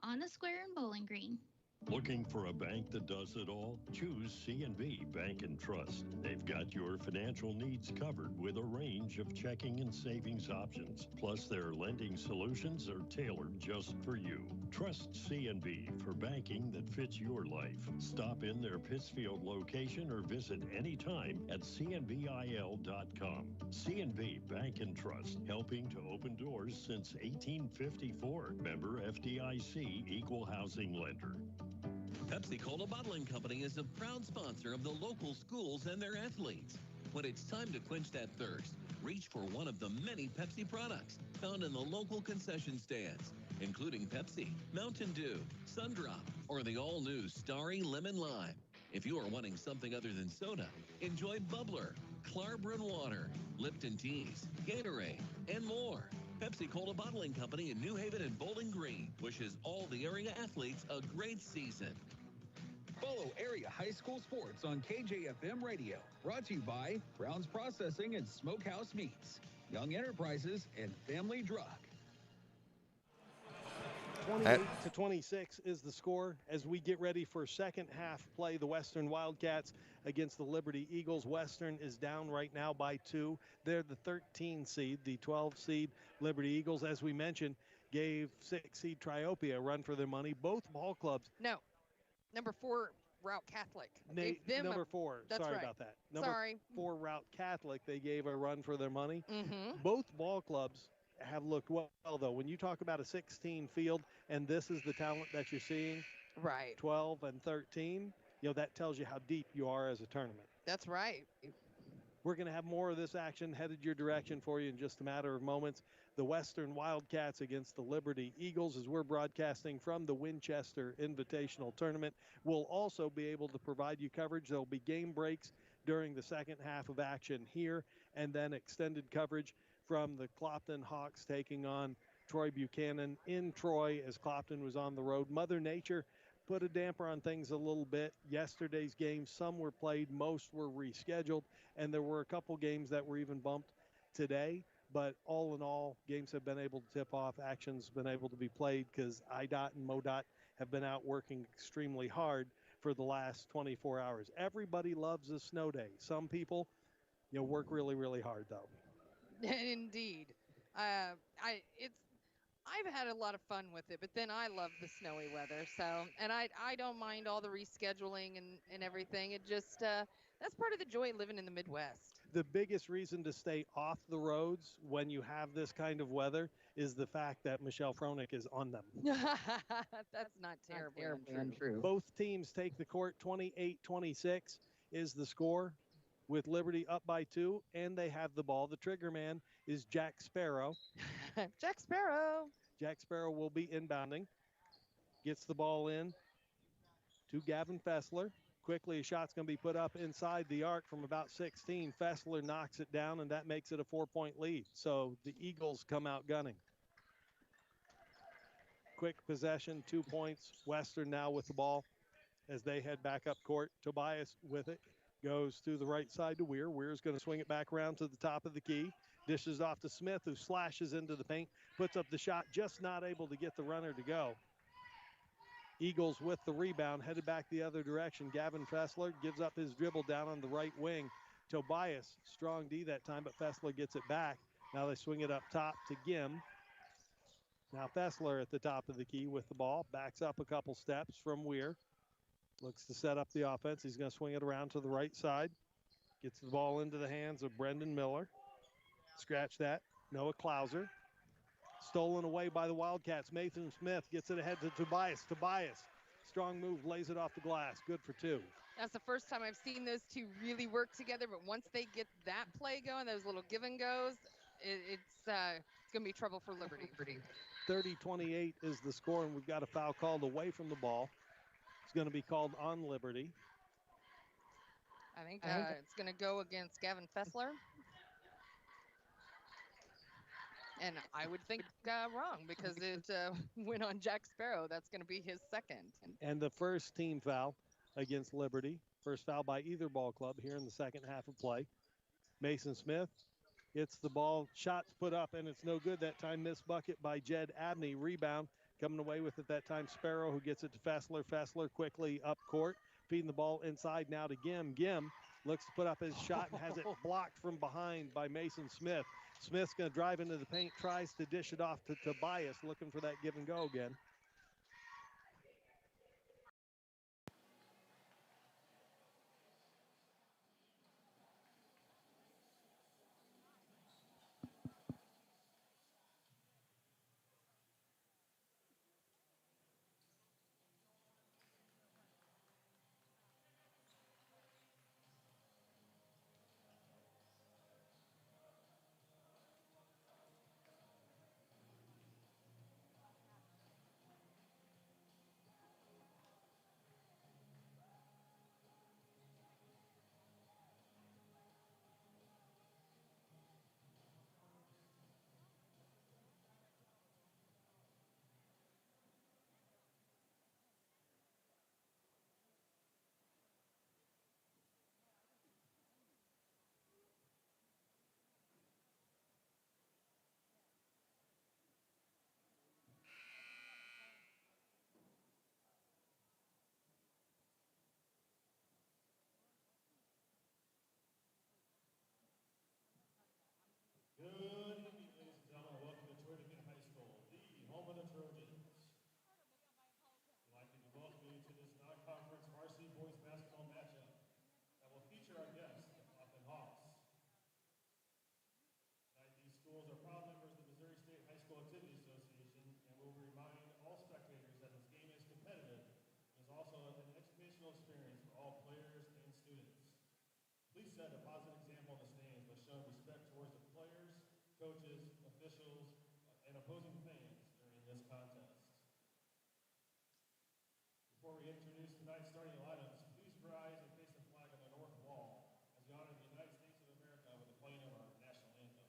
on a square in Bowling Green. Looking for a bank that does it all? Choose C&B Bank and Trust. They've got your financial needs covered with a range of checking and savings options. Plus, their lending solutions are tailored just for you. Trust C&B for banking that fits your life. Stop in their Pittsfield location or visit anytime at cnbil.com. C&B Bank and Trust, helping to open doors since 1854. Member FDIC, Equal Housing Lender. Pepsi-Cola Bottling Company is a proud sponsor of the local schools and their athletes. When it's time to quench that thirst, reach for one of the many Pepsi products found in the local concession stands, including Pepsi, Mountain Dew, Sundrop, or the all-new Starry Lemon Lime. If you are wanting something other than soda, enjoy Bubbler, Clarbrun Water, Lipton Teas, Gatorade, and more. Pepsi-Cola Bottling Company in New Haven and Bowling Green wishes all the area athletes a great season. Follow area high school sports on KJFM Radio. Brought to you by Brown's Processing and Smokehouse Meats, Young Enterprises, and Family Drug. 28-26 is the score as we get ready for second half play. The Western Wildcats against the Liberty Eagles. Western is down right now by 2. They're the 13 seed. The 12 seed Liberty Eagles, as we mentioned, gave 6 seed Triopia a run for their money. Both ball clubs. No, number 4 Route Catholic. Number 4. That's Sorry right. about that. Number 4 Route Catholic. They gave a run for their money. Mm-hmm. Both ball clubs have looked well, though. When you talk about a 16 field and this is the talent that you're seeing, right, 12 and 13, that tells you how deep you are as a tournament. That's right. We're going to have more of this action headed your direction for you in just a matter of moments. The Western Wildcats against the Liberty Eagles, as we're broadcasting from the Winchester Invitational Tournament. We'll also be able to provide you coverage. There'll be game breaks during the second half of action here, and then extended coverage from the Clopton Hawks taking on Troy-Buchanan in Troy as Clopton was on the road. Mother Nature put a damper on things a little bit. Yesterday's games, some were played, most were rescheduled, and there were a couple games that were even bumped today. But all in all, games have been able to tip off. Action's been able to be played because IDOT and MoDOT have been out working extremely hard for the last 24 hours. Everybody loves a snow day. Some people, work really, really hard, though. Indeed. I've had a lot of fun with it, but then I love the snowy weather. So, and I don't mind all the rescheduling and everything. It just, that's part of the joy of living in the Midwest. The biggest reason to stay off the roads when you have this kind of weather is the fact that Michelle Froelich is on them. That's not terribly untrue. Both teams take the court. 28-26 is the score, with Liberty up by 2, and they have the ball. The trigger man is Jack Sparrow. Jack Sparrow. Jack Sparrow will be inbounding. Gets the ball in to Gavin Fessler. Quickly, a shot's going to be put up inside the arc from about 16. Fessler knocks it down, and that makes it a 4-point lead. So the Eagles come out gunning. Quick possession, 2 points. Western now with the ball as they head back up court. Tobias with it. Goes through the right side to Weir. Weir's going to swing it back around to the top of the key. Dishes off to Smith, who slashes into the paint. Puts up the shot, just not able to get the runner to go. Eagles with the rebound, headed back the other direction. Gavin Fessler gives up his dribble down on the right wing. Tobias, strong D that time, but Fessler gets it back. Now they swing it up top to Gim. Now Fessler at the top of the key with the ball. Backs up a couple steps from Weir. Looks to set up the offense. He's going to swing it around to the right side. Gets the ball into the hands of Brendan Miller. Scratch that. Noah Klauser. Stolen away by the Wildcats. Nathan Smith gets it ahead to Tobias. Tobias, strong move, lays it off the glass. Good for 2. That's the first time I've seen those two really work together, but once they get that play going, those little give and goes, it's going to be trouble for Liberty. 30-28 is the score, and we've got a foul called away from the ball. It's going to be called on Liberty. I think it's going to go against Gavin Fessler. And I would think wrong because it went on Jack Sparrow. That's going to be his second. And the first team foul against Liberty. First foul by either ball club here in the second half of play. Mason Smith gets the ball. Shots put up, and it's no good that time. Missed bucket by Jed Abney. Rebound Coming away with it that time, Sparrow, who gets it to Fassler. Fassler quickly up court, feeding the ball inside now to Gim. Gim looks to put up his shot and has it blocked from behind by Mason Smith. Smith's going to drive into the paint, tries to dish it off to Tobias, looking for that give and go again. Good evening, ladies and gentlemen. Welcome to Troy-Buchanan High School, the home of the Trojans. We'd like to welcome you to this non-conference varsity boys basketball matchup that will feature our guests, the Clopton Hawks. Tonight, these schools are proud members of the Missouri State High School Activity Association, and will remind all spectators that this game is competitive and is also an educational experience for all players and students. Please set a positive example in the stands by showing respect towards the players, coaches, officials, and opposing fans during this contest. Before we introduce tonight's starting lineups, please rise and face the flag on the north wall as we honor the United States of America with the playing of our national anthem.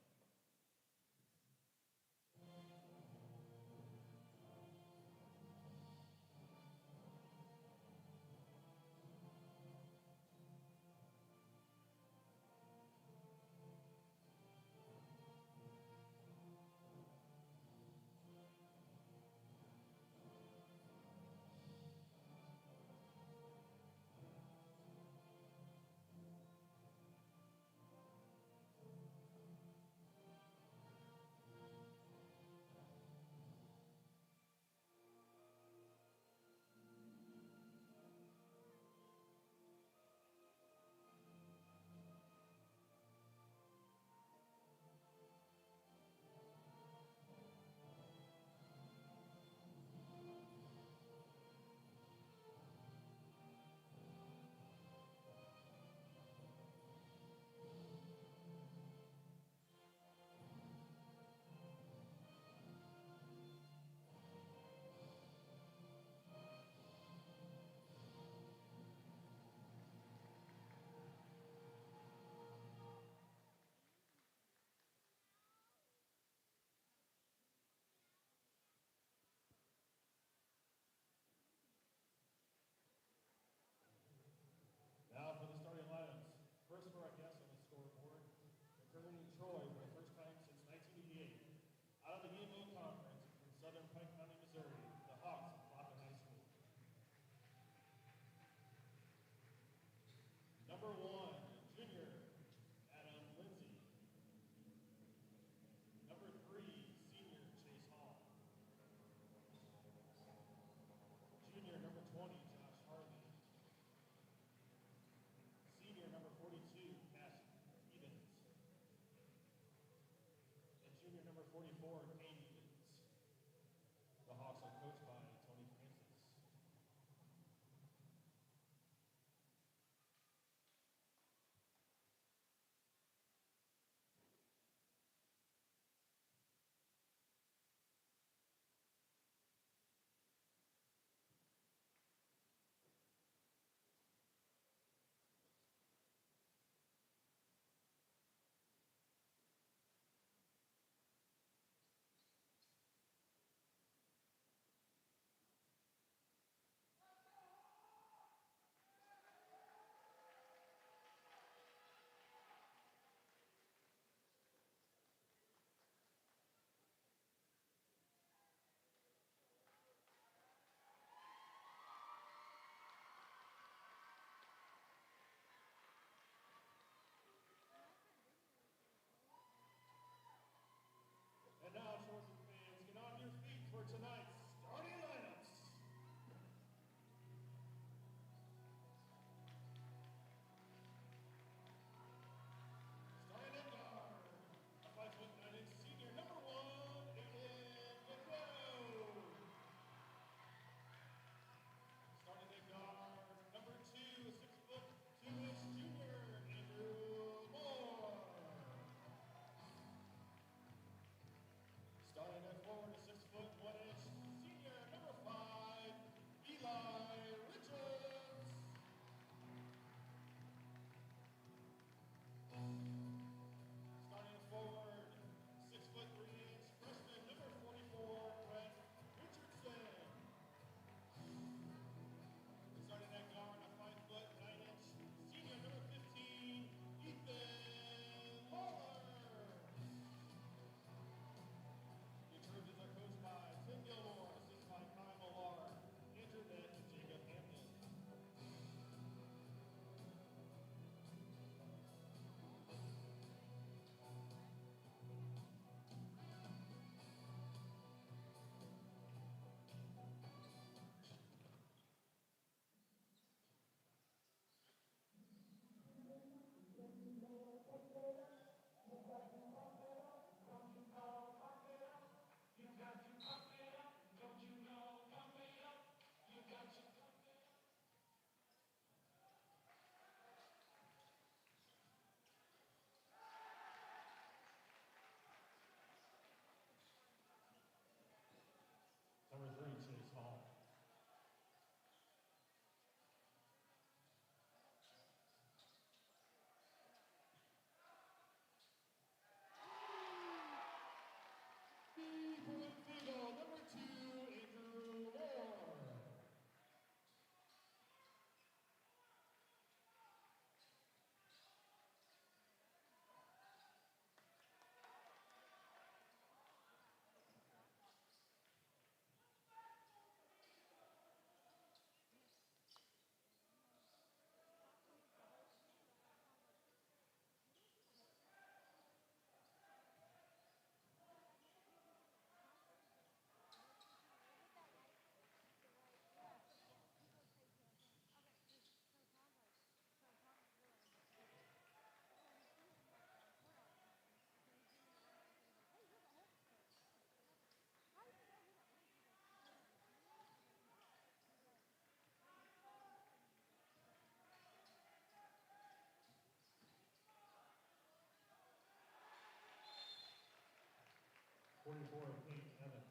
44, Kate Evans.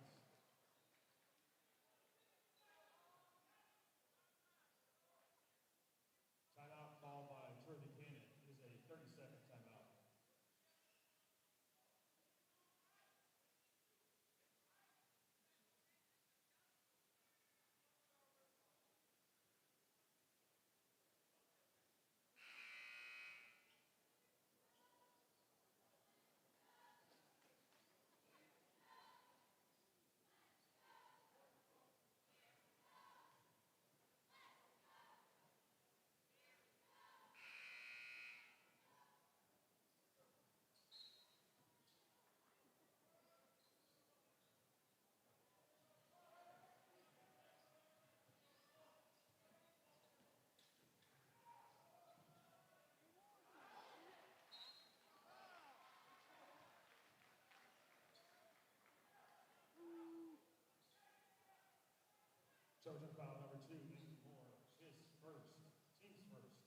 Timeout called by Troy-Buchanan. It is a 30-second timeout. Trojan foul number 2, Andrew Moore, his first, team's first.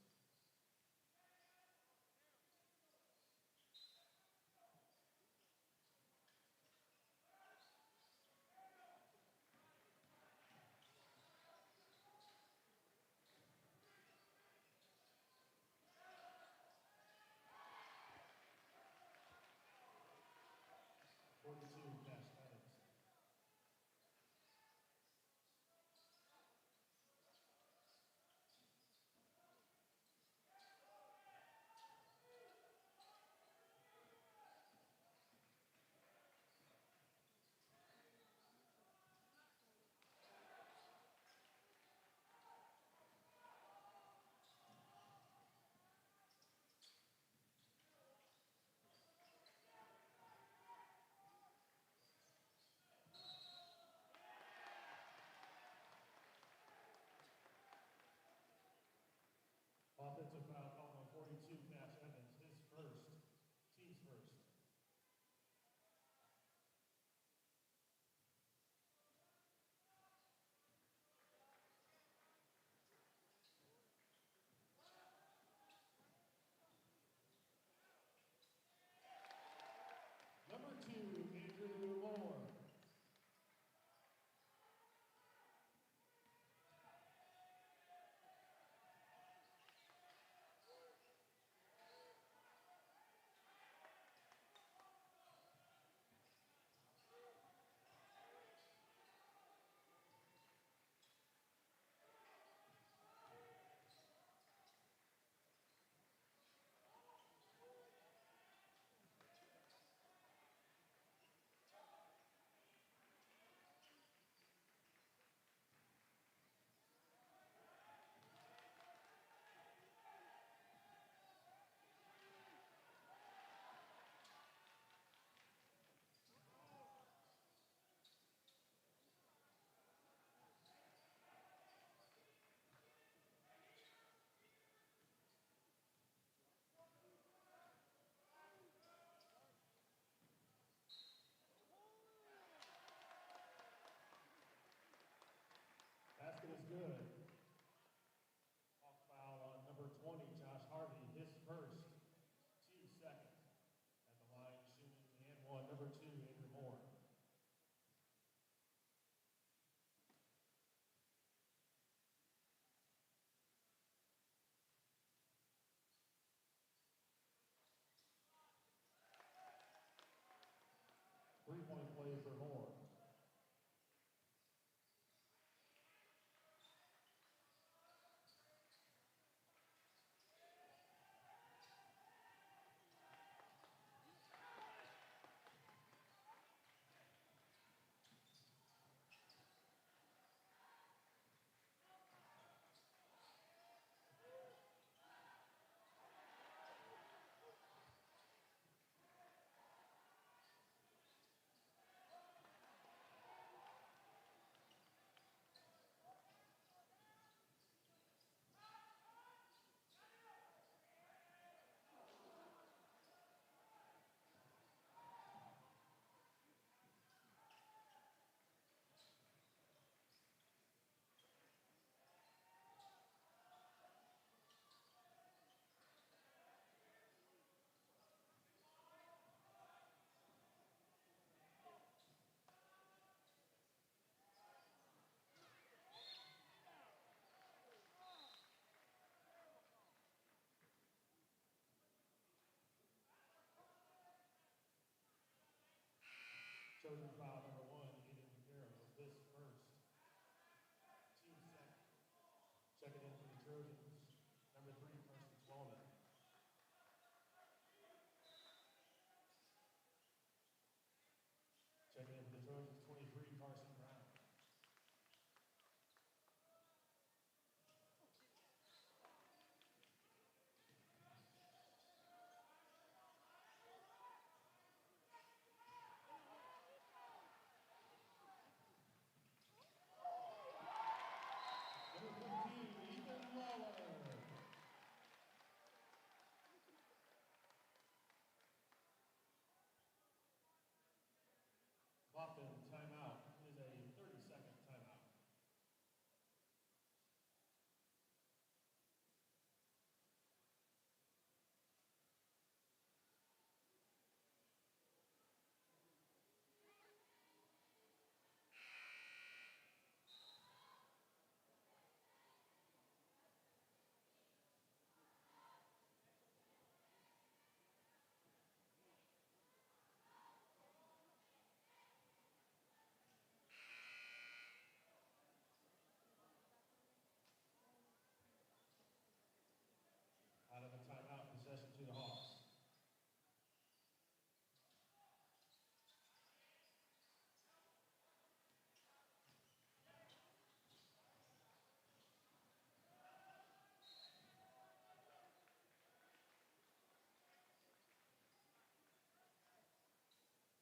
Cash Evans. Offensive foul called on 42, Cash Evans, his first, team's first. Number 2, Andrew Moore. Basket is good. Off foul on number 20, Josh Harvey, his first, team second. At the line, shooting and one, number 2, Andrew Moore. Three-point play for Moore. Trojan foul number 1, Aiden Vaquero, his first. Team second. Checking in for the Trojans, number 3, Preston Swallman. Checking in for the Trojans, 23, Carson Brown. Number 15, Ethan Lawler. Clopton, timeout. It is a 30-second timeout. Out of the timeout, possession to the Hawks.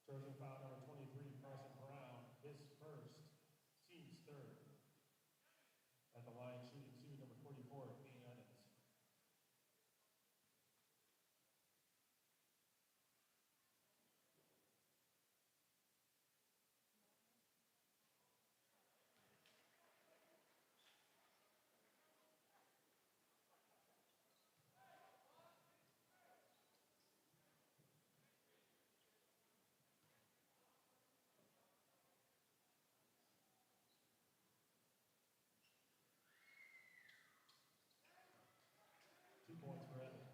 Trojan foul number 23, Carson Brown, his first, team's third. At the line, shooting 2, number 44, Kane Evans. Points for Evans.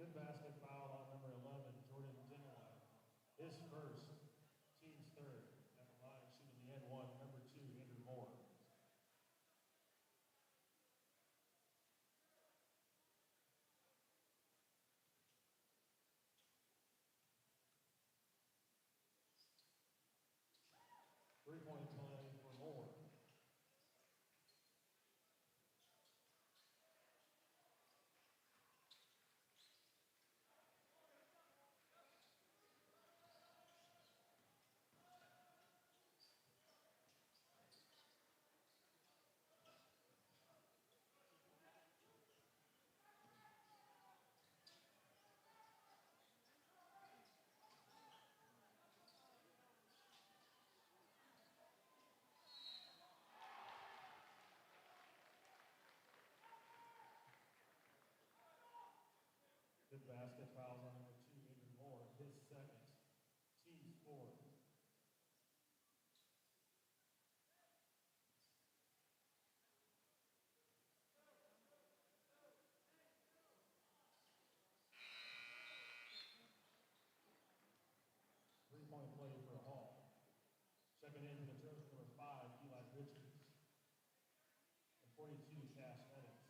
Good basket foul on number 11, Jordan Dinwiddie. His first, team's third. At the line, shooting the N1, number 2, Andrew Moore. Three-point play for Moore. Good basket fouls on number 2, Andrew Moore. His second, team's fourth. Three-point play for Hall. Checking in for the Trojans, number 5, Eli Richards. And 42, Cash Evans.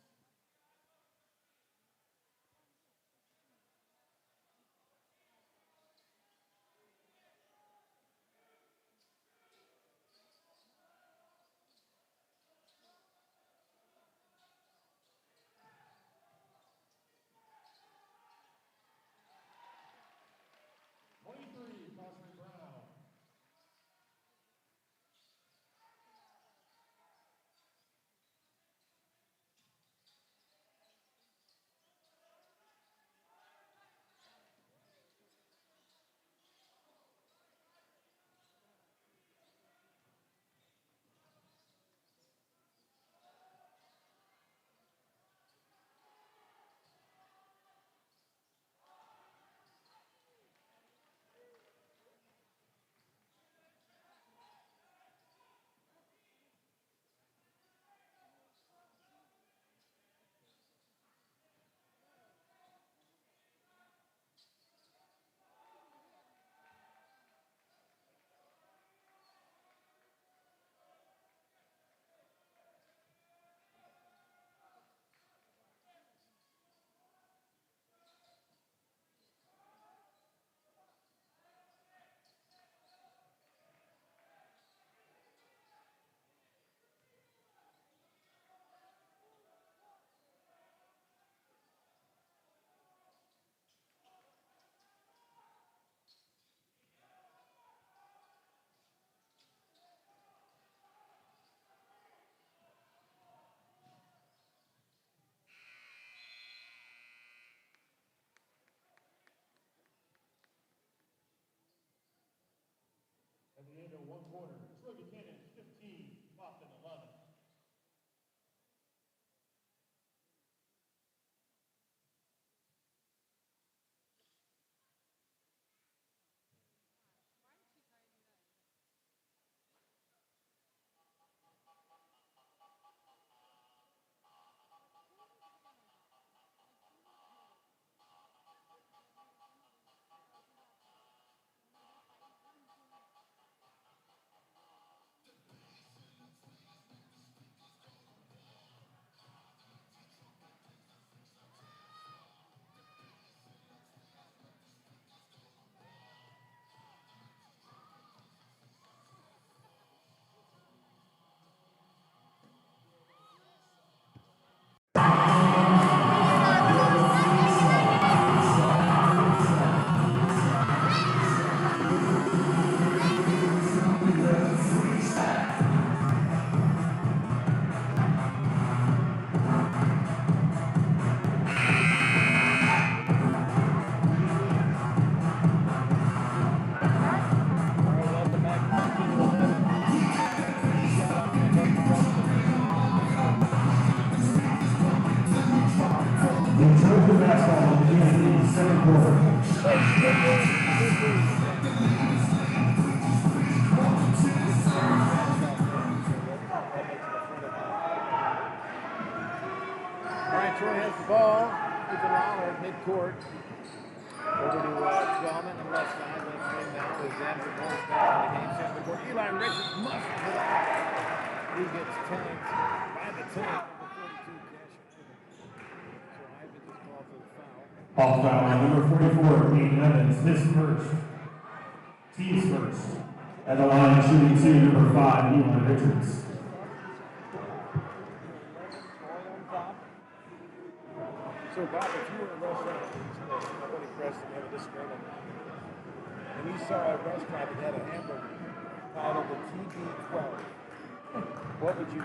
into one quarter. Troy-Buchanan 15, Clopton 11. The basketball will begin in the second quarter. All right, Troy has the ball. He's a Lawler at midcourt. Over to Twellman on the left side. Left wing now is Andrew Morris back in the game. Center of the court. Eli Richards must put out. He gets tagged by the tag. Off foul, number 44, Peyton Evans, his first. Team's first. At the line, shooting two, number 5, Eli Richards. So, Bob, if you were in a restaurant and nobody pressed and have a disagreement, and you saw a restaurant that had a hamburger titled the TB12, what is the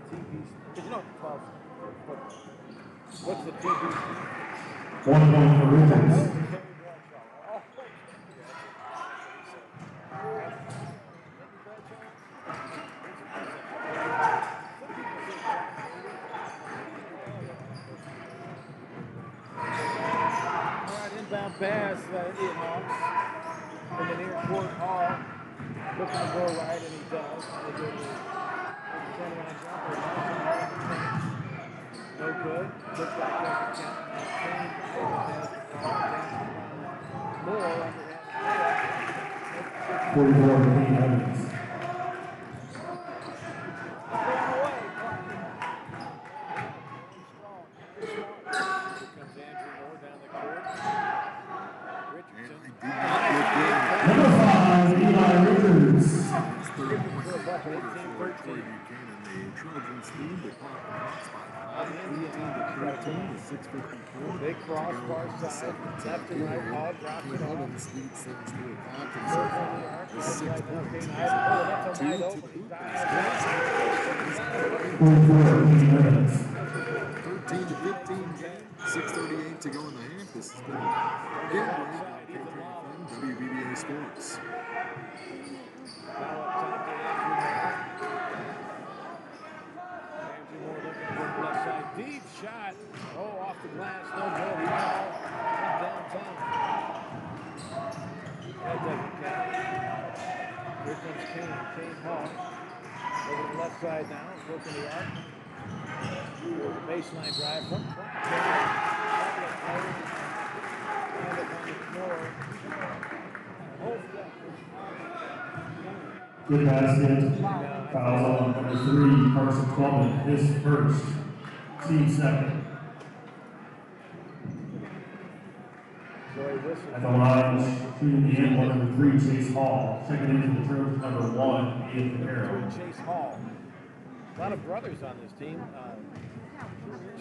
TB? Because you know 12. What's the TB? 1 point for Richards. Inbound pass, Indian Hawks from the near court. Hall looking to go right, and he does. They go to the turnaround jumper. No good. Looks like that's the more. 44 to Peyton Evans. Number 5, Eli Richards. Troy-Buchanan, the Trojans lead the Clopton Hawks by 18 to 6:54. Big crossbar side, left to right, Hall drops it on. Evans leads things to a Clopton with 6 points. 13 to 15 game, 6:38 to go in the half. This has been a game by KJFM WBBA Sports. Deep shot. Oh, off the glass. No good. Foul. Downtown. That doesn't count. Here comes Kane Hall. Over the left side now. Working the arc. Baseline drive from Good basket. Foul on number 3, Carson Twellman, his first. Team second. At the line, shooting the end, number 3, Chase Hall. Checking into the Trojans, number 1, Ian Carroll. Chase Hall. A lot of brothers on this team.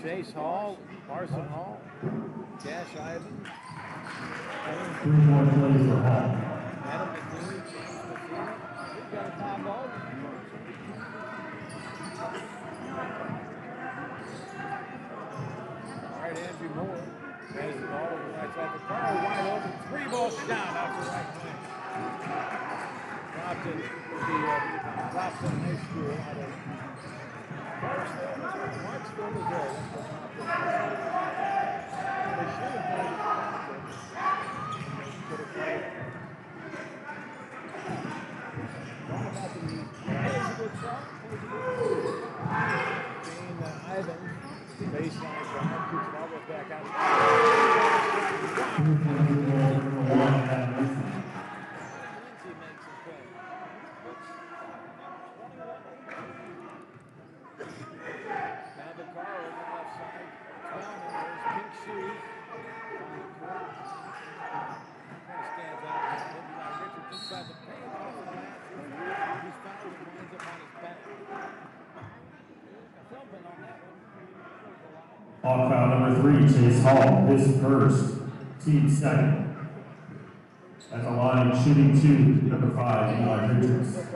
Chase Hall, Carson Hall, Cash Ivan. 3-point plays for Hall. Adam McNeely, James McNeely. We've got a time ball. All right, Andrew Moore has the ball over the right side. The corner wide open. 3-ball shot out the right wing. Preston, the Clopton High School out of Marksville, Missouri. They should have played it. Could have played it. What about the plays a good shot? Shane Ivan, baseline drive, keeps it all the way back out. On foul number 3, Chase Hall, his first, team second. At the line, shooting 2, number 5, Eli Richards. They've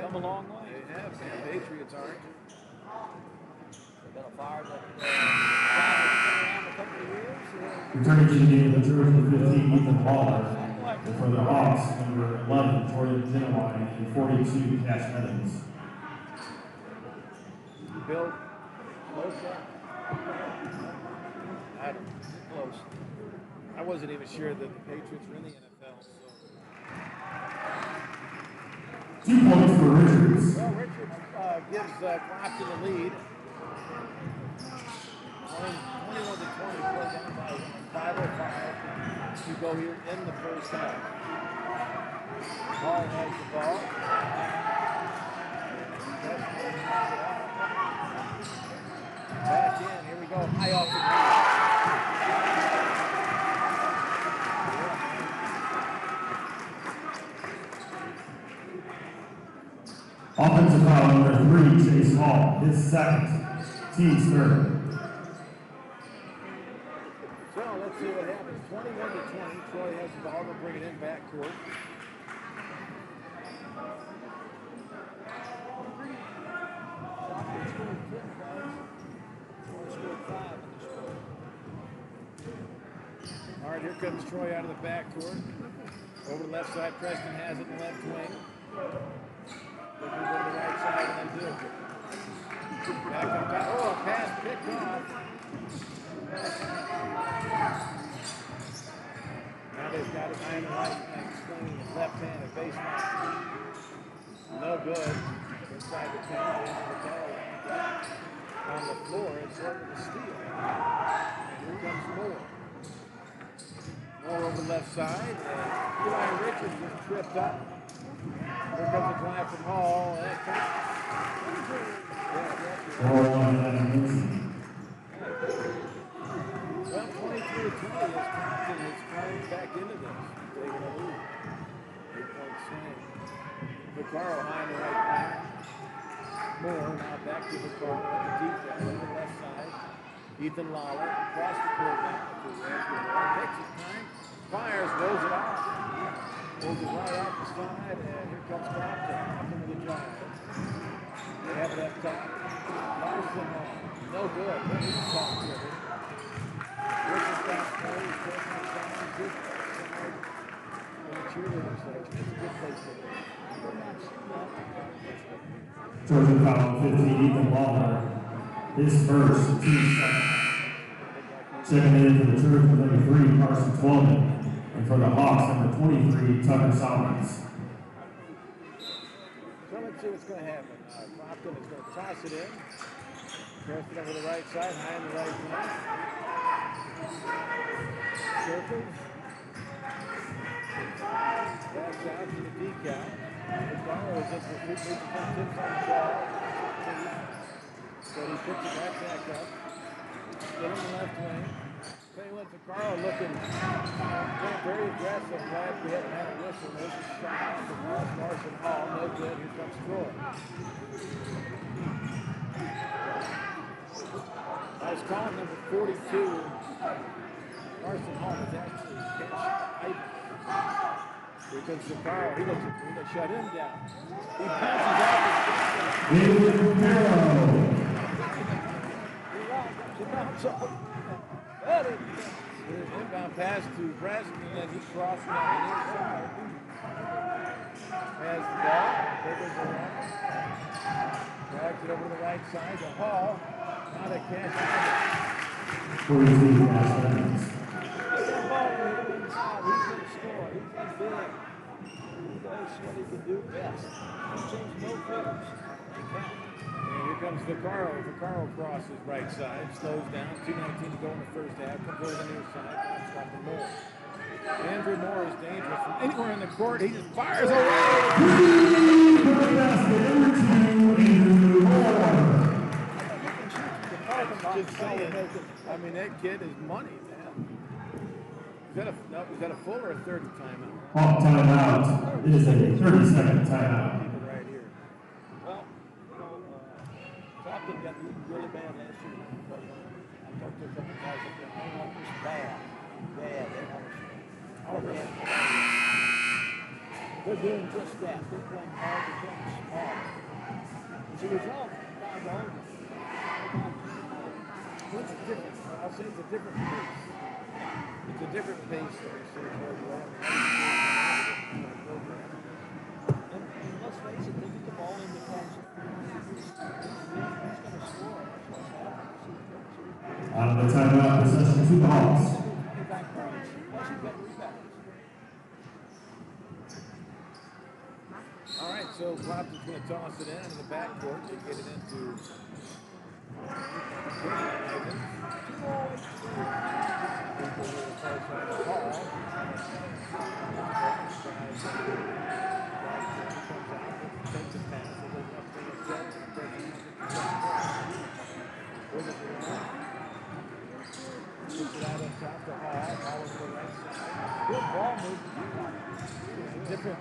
come a long way. They have, man. Patriots aren't. They've been a fire around a couple of years. Returning to the game, the Trojans 15, Ethan Waller. And for the Hawks, number 11, Troy-Buchanan and 42, Cash Evans. Bill, close up. I don't know, close. I wasn't even sure that the Patriots were in the NFL. So. 2 points for Richards. Well, Richards gives Clopton the lead. 21 to 20, play down by 5:05 to go here in the first half. Hall has the ball. Back in, here we go, high off the ground. Offensive foul number 3, Chase Hall, his second, team's third. So let's see what happens. 21 to 20, Troy has the ball, they'll bring it in backcourt. All right, here comes Troy out of the backcourt. Over the left side, Preston has it in the left wing. They move over the right side and then do it. Back up top. Oh, pass picked off. Now they've got it behind the right wing, swinging his left-handed baseline. No good. Inside the 10, the ball on the floor. It's over the steal. Here comes Moore. Moore over the left side. Eli Richards just tripped up. Here comes a drive from Hall. Well, 23 to 20 as Clopton is trying back into this. Taking a lead. 8-point swing. Vaccaro high on the right wing. Moore now back to Vaccaro at the deep end on the left side. Ethan Lawler across the court now to Moore. Takes his time. Fires, rolls it off. Rolls it right off the side, and here comes Clopton up into the drive. They have it up top. Larson Hall. No good. He's top to it. Richards got plays, taking it down, good side. And the cheerleading section. It's a good place to be. Trojan foul 15, Ethan Waller, his first, team second. Checking in for the Trojans, number 3, Carson Twelman. And for the Hawks, number 23, Tucker Solomons. So let's see what's going to happen. Clopton is going to toss it in. Preston over the right side, high on the right wing. Circles. Backs out to the decal. Vaccaro is just for 3 tips on the ball. So he puts it right back up. Still in the left wing. Tell you what, Vaccaro looking very aggressive. Glad we haven't had a whistle. There's a shot from Larson Hall. No good. Here comes Troy. I was calling number 42. Larson Hall is actually Cash Ivy. Here comes Vaccaro. He looks at to shut him down. He passes out the inbound pass to Preston, and then he crosses on the near side. has the ball. There goes the run. Drags it over to the right side to Hall. Now to Cash. 42 Cash Evans. Get that ball inside. He's going to score. He's big. He knows what he can do best. He changed no figures. They count. And here comes Vaccaro. Vaccaro crosses right side. Slows down. 2:19 to go in the first half. Comes over the near side. Stopping Moore. Andrew Moore is dangerous from anywhere in the court. He just fires away. Just saying. I mean, that kid is money, man. Is that a full or a 30 timeout? Hawk timeout. It is a 30-second timeout. Keep it right here. Well, Clopton got really bad last year. I talked to a couple guys up there. They want this bad. Bad. They want us. Oh, man. They're doing just that. They're playing hard. They're playing smart. As a result, guys are older. It's a different, I'll say it's a different pace. It's a different pace than we see overall. And let's face it, they get the ball in the catch. He's going to score. Out of the timeout, possession to the Hawks. All right, so Clopton's going to toss it in the backcourt. They get it into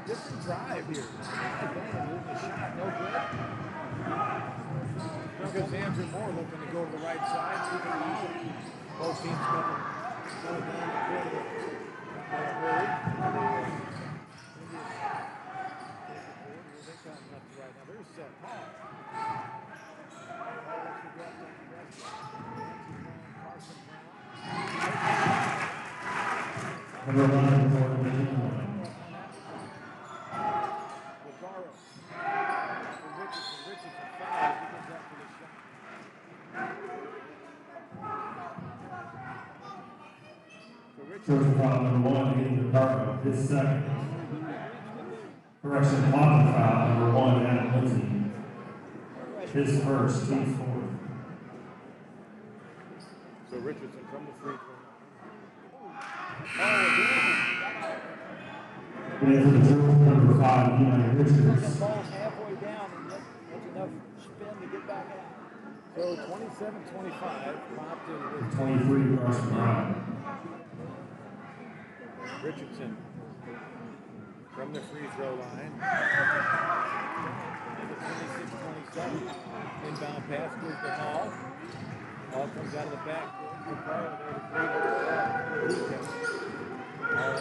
different drive here. The shot, no good. Because Andrew Moore looking to go to the right side. Both teams going down the field. There's set. Number 1 for the Illinois. First foul number 1 against Vaccaro, his second. Correction, Clopton foul number 1, Adam Lindsay. His first, team's fourth. So Richardson from the free throw. And for the Trojans, number 5, Eli Richards. The ball's halfway down, and that's enough spin to get back out. So 27-25, Clopton with 23, Carson Brown. Richardson from the free throw line. 26-27. Inbound pass goes to Hall. Hall comes out of the back. That's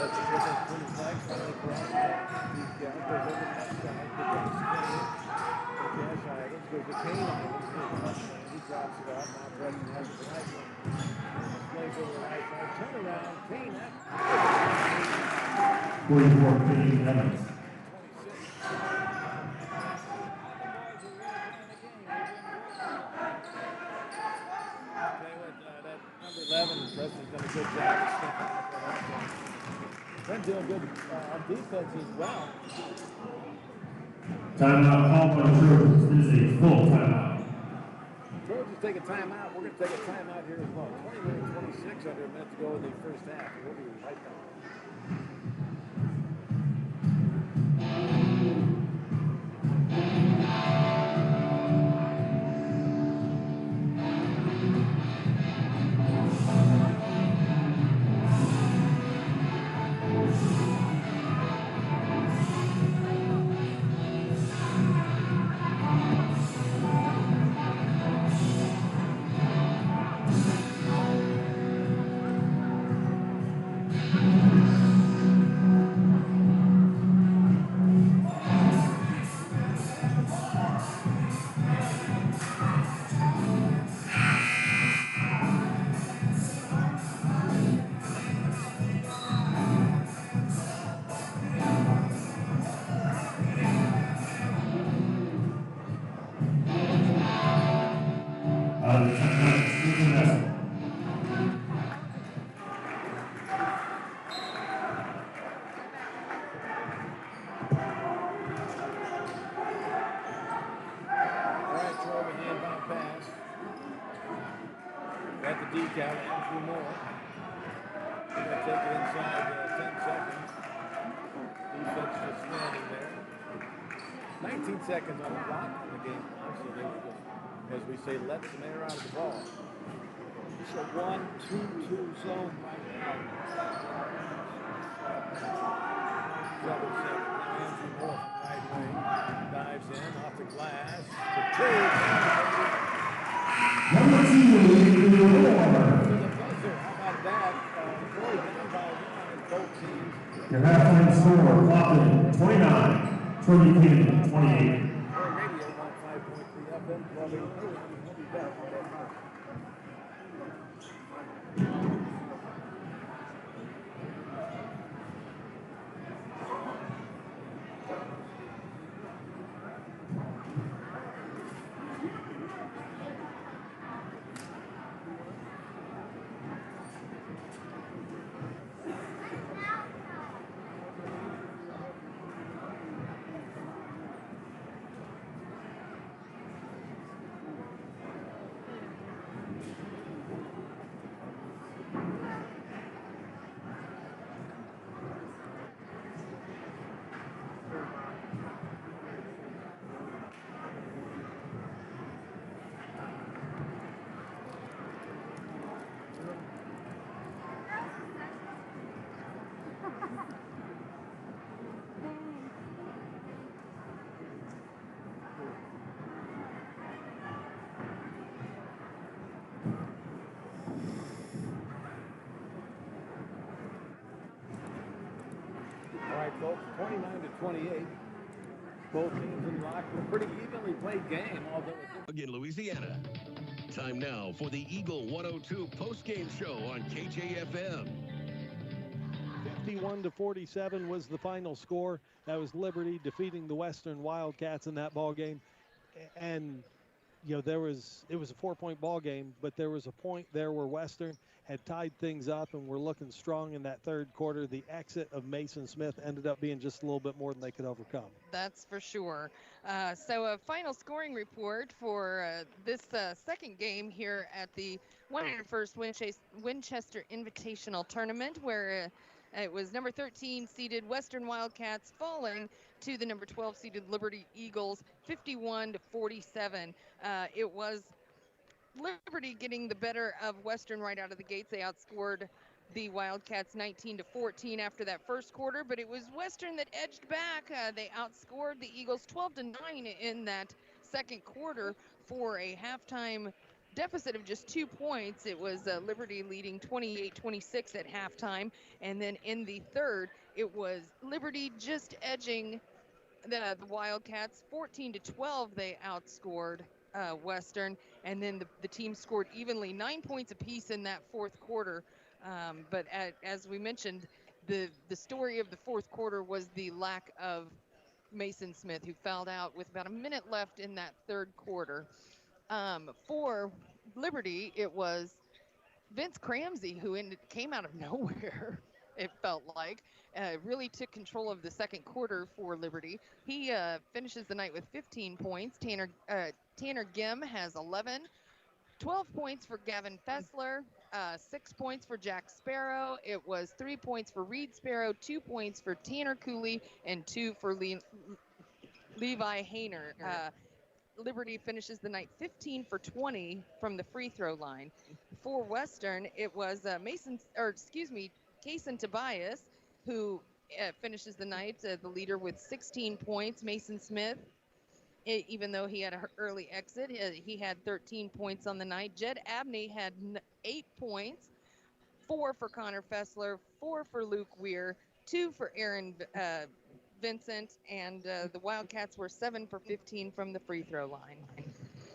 a triple to his legs. Finally crosses it. He's got it. Goes over the left side. Cash Ivins. Goes to Kane Ivins. He drops it off. Now Preston has the right one. Plays over the right side. Turn around. Kane. 44, Kane Evans. Number 11, Preston's done a good job of stepping up. Been doing good on defense as well. Timeout called by the Trojans. This is a full timeout. Trojans take a timeout. We're going to take a timeout here as well. 20-26 under a minute to go in the first half. We'll be right back. got the decal, Andrew Moore. He's going to take it inside 10 seconds. Defense just standing there. 19 seconds on the clock in the game clock, so they were just, as we say, let some air out of the ball. It's a 1-2-2 zone right now. 7-7. Now Andrew Moore from right wing dives in off the glass. To 2. Number 2, To the buzzer. How about that? Troy down by 1 as both teams. your halftime score, Clopton 29, Troy-Buchanan 28. Troy Radio 105.3 FM, 1280. We'll be back on that. All right, folks, 29-28. Both teams in the locker room. Pretty evenly played game, although it didn't. In Louisiana. Time now for the Eagle 102 postgame show on KJFM. 51-47 was the final score. That was Liberty defeating the Western Wildcats in that ball game. And you know, it was a 4-point ball game, but there was a point there where Western had tied things up and were looking strong in that third quarter. The exit of Mason Smith ended up being just a little bit more than they could overcome. That's for sure. So a final scoring report for this second game here at the 101st Winchester Invitational Tournament, where it was number 13 seeded Western Wildcats falling to the number 12 seeded Liberty Eagles, 51-47. It was Liberty getting the better of Western right out of the gates. They outscored the Wildcats 19-14 after that first quarter, but it was Western that edged back. They outscored the Eagles 12-9 in that second quarter for a halftime deficit of just 2 points. It was Liberty leading 28-26 at halftime, and then in the third, it was Liberty just edging the Wildcats 14-12. They outscored Western, and then the team scored evenly 9 points apiece in that fourth quarter. But as we mentioned, the story of the fourth quarter was the lack of Mason Smith, who fouled out with about a minute left in that third quarter. For Liberty, it was Vince Cramsey who came out of nowhere. It felt like really took control of the second quarter for Liberty. He finishes the night with 15 points. Tanner Gim has 11. 12 points for Gavin Fessler, 6 points for Jack Sparrow. It was 3 points for Reed Sparrow, 2 points for Tanner Cooley, and 2 for Levi Hayner. Liberty finishes the night 15 for 20 from the free throw line. For Western, it was Kaysen Tobias, who finishes the night the leader with 16 points. Mason Smith, even though he had an early exit, he had 13 points on the night. Jed Abney had 8 points, 4 for Connor Fessler, 4 for Luke Weir, 2 for Aaron Vincent, and the Wildcats were 7 for 15 from the free throw line.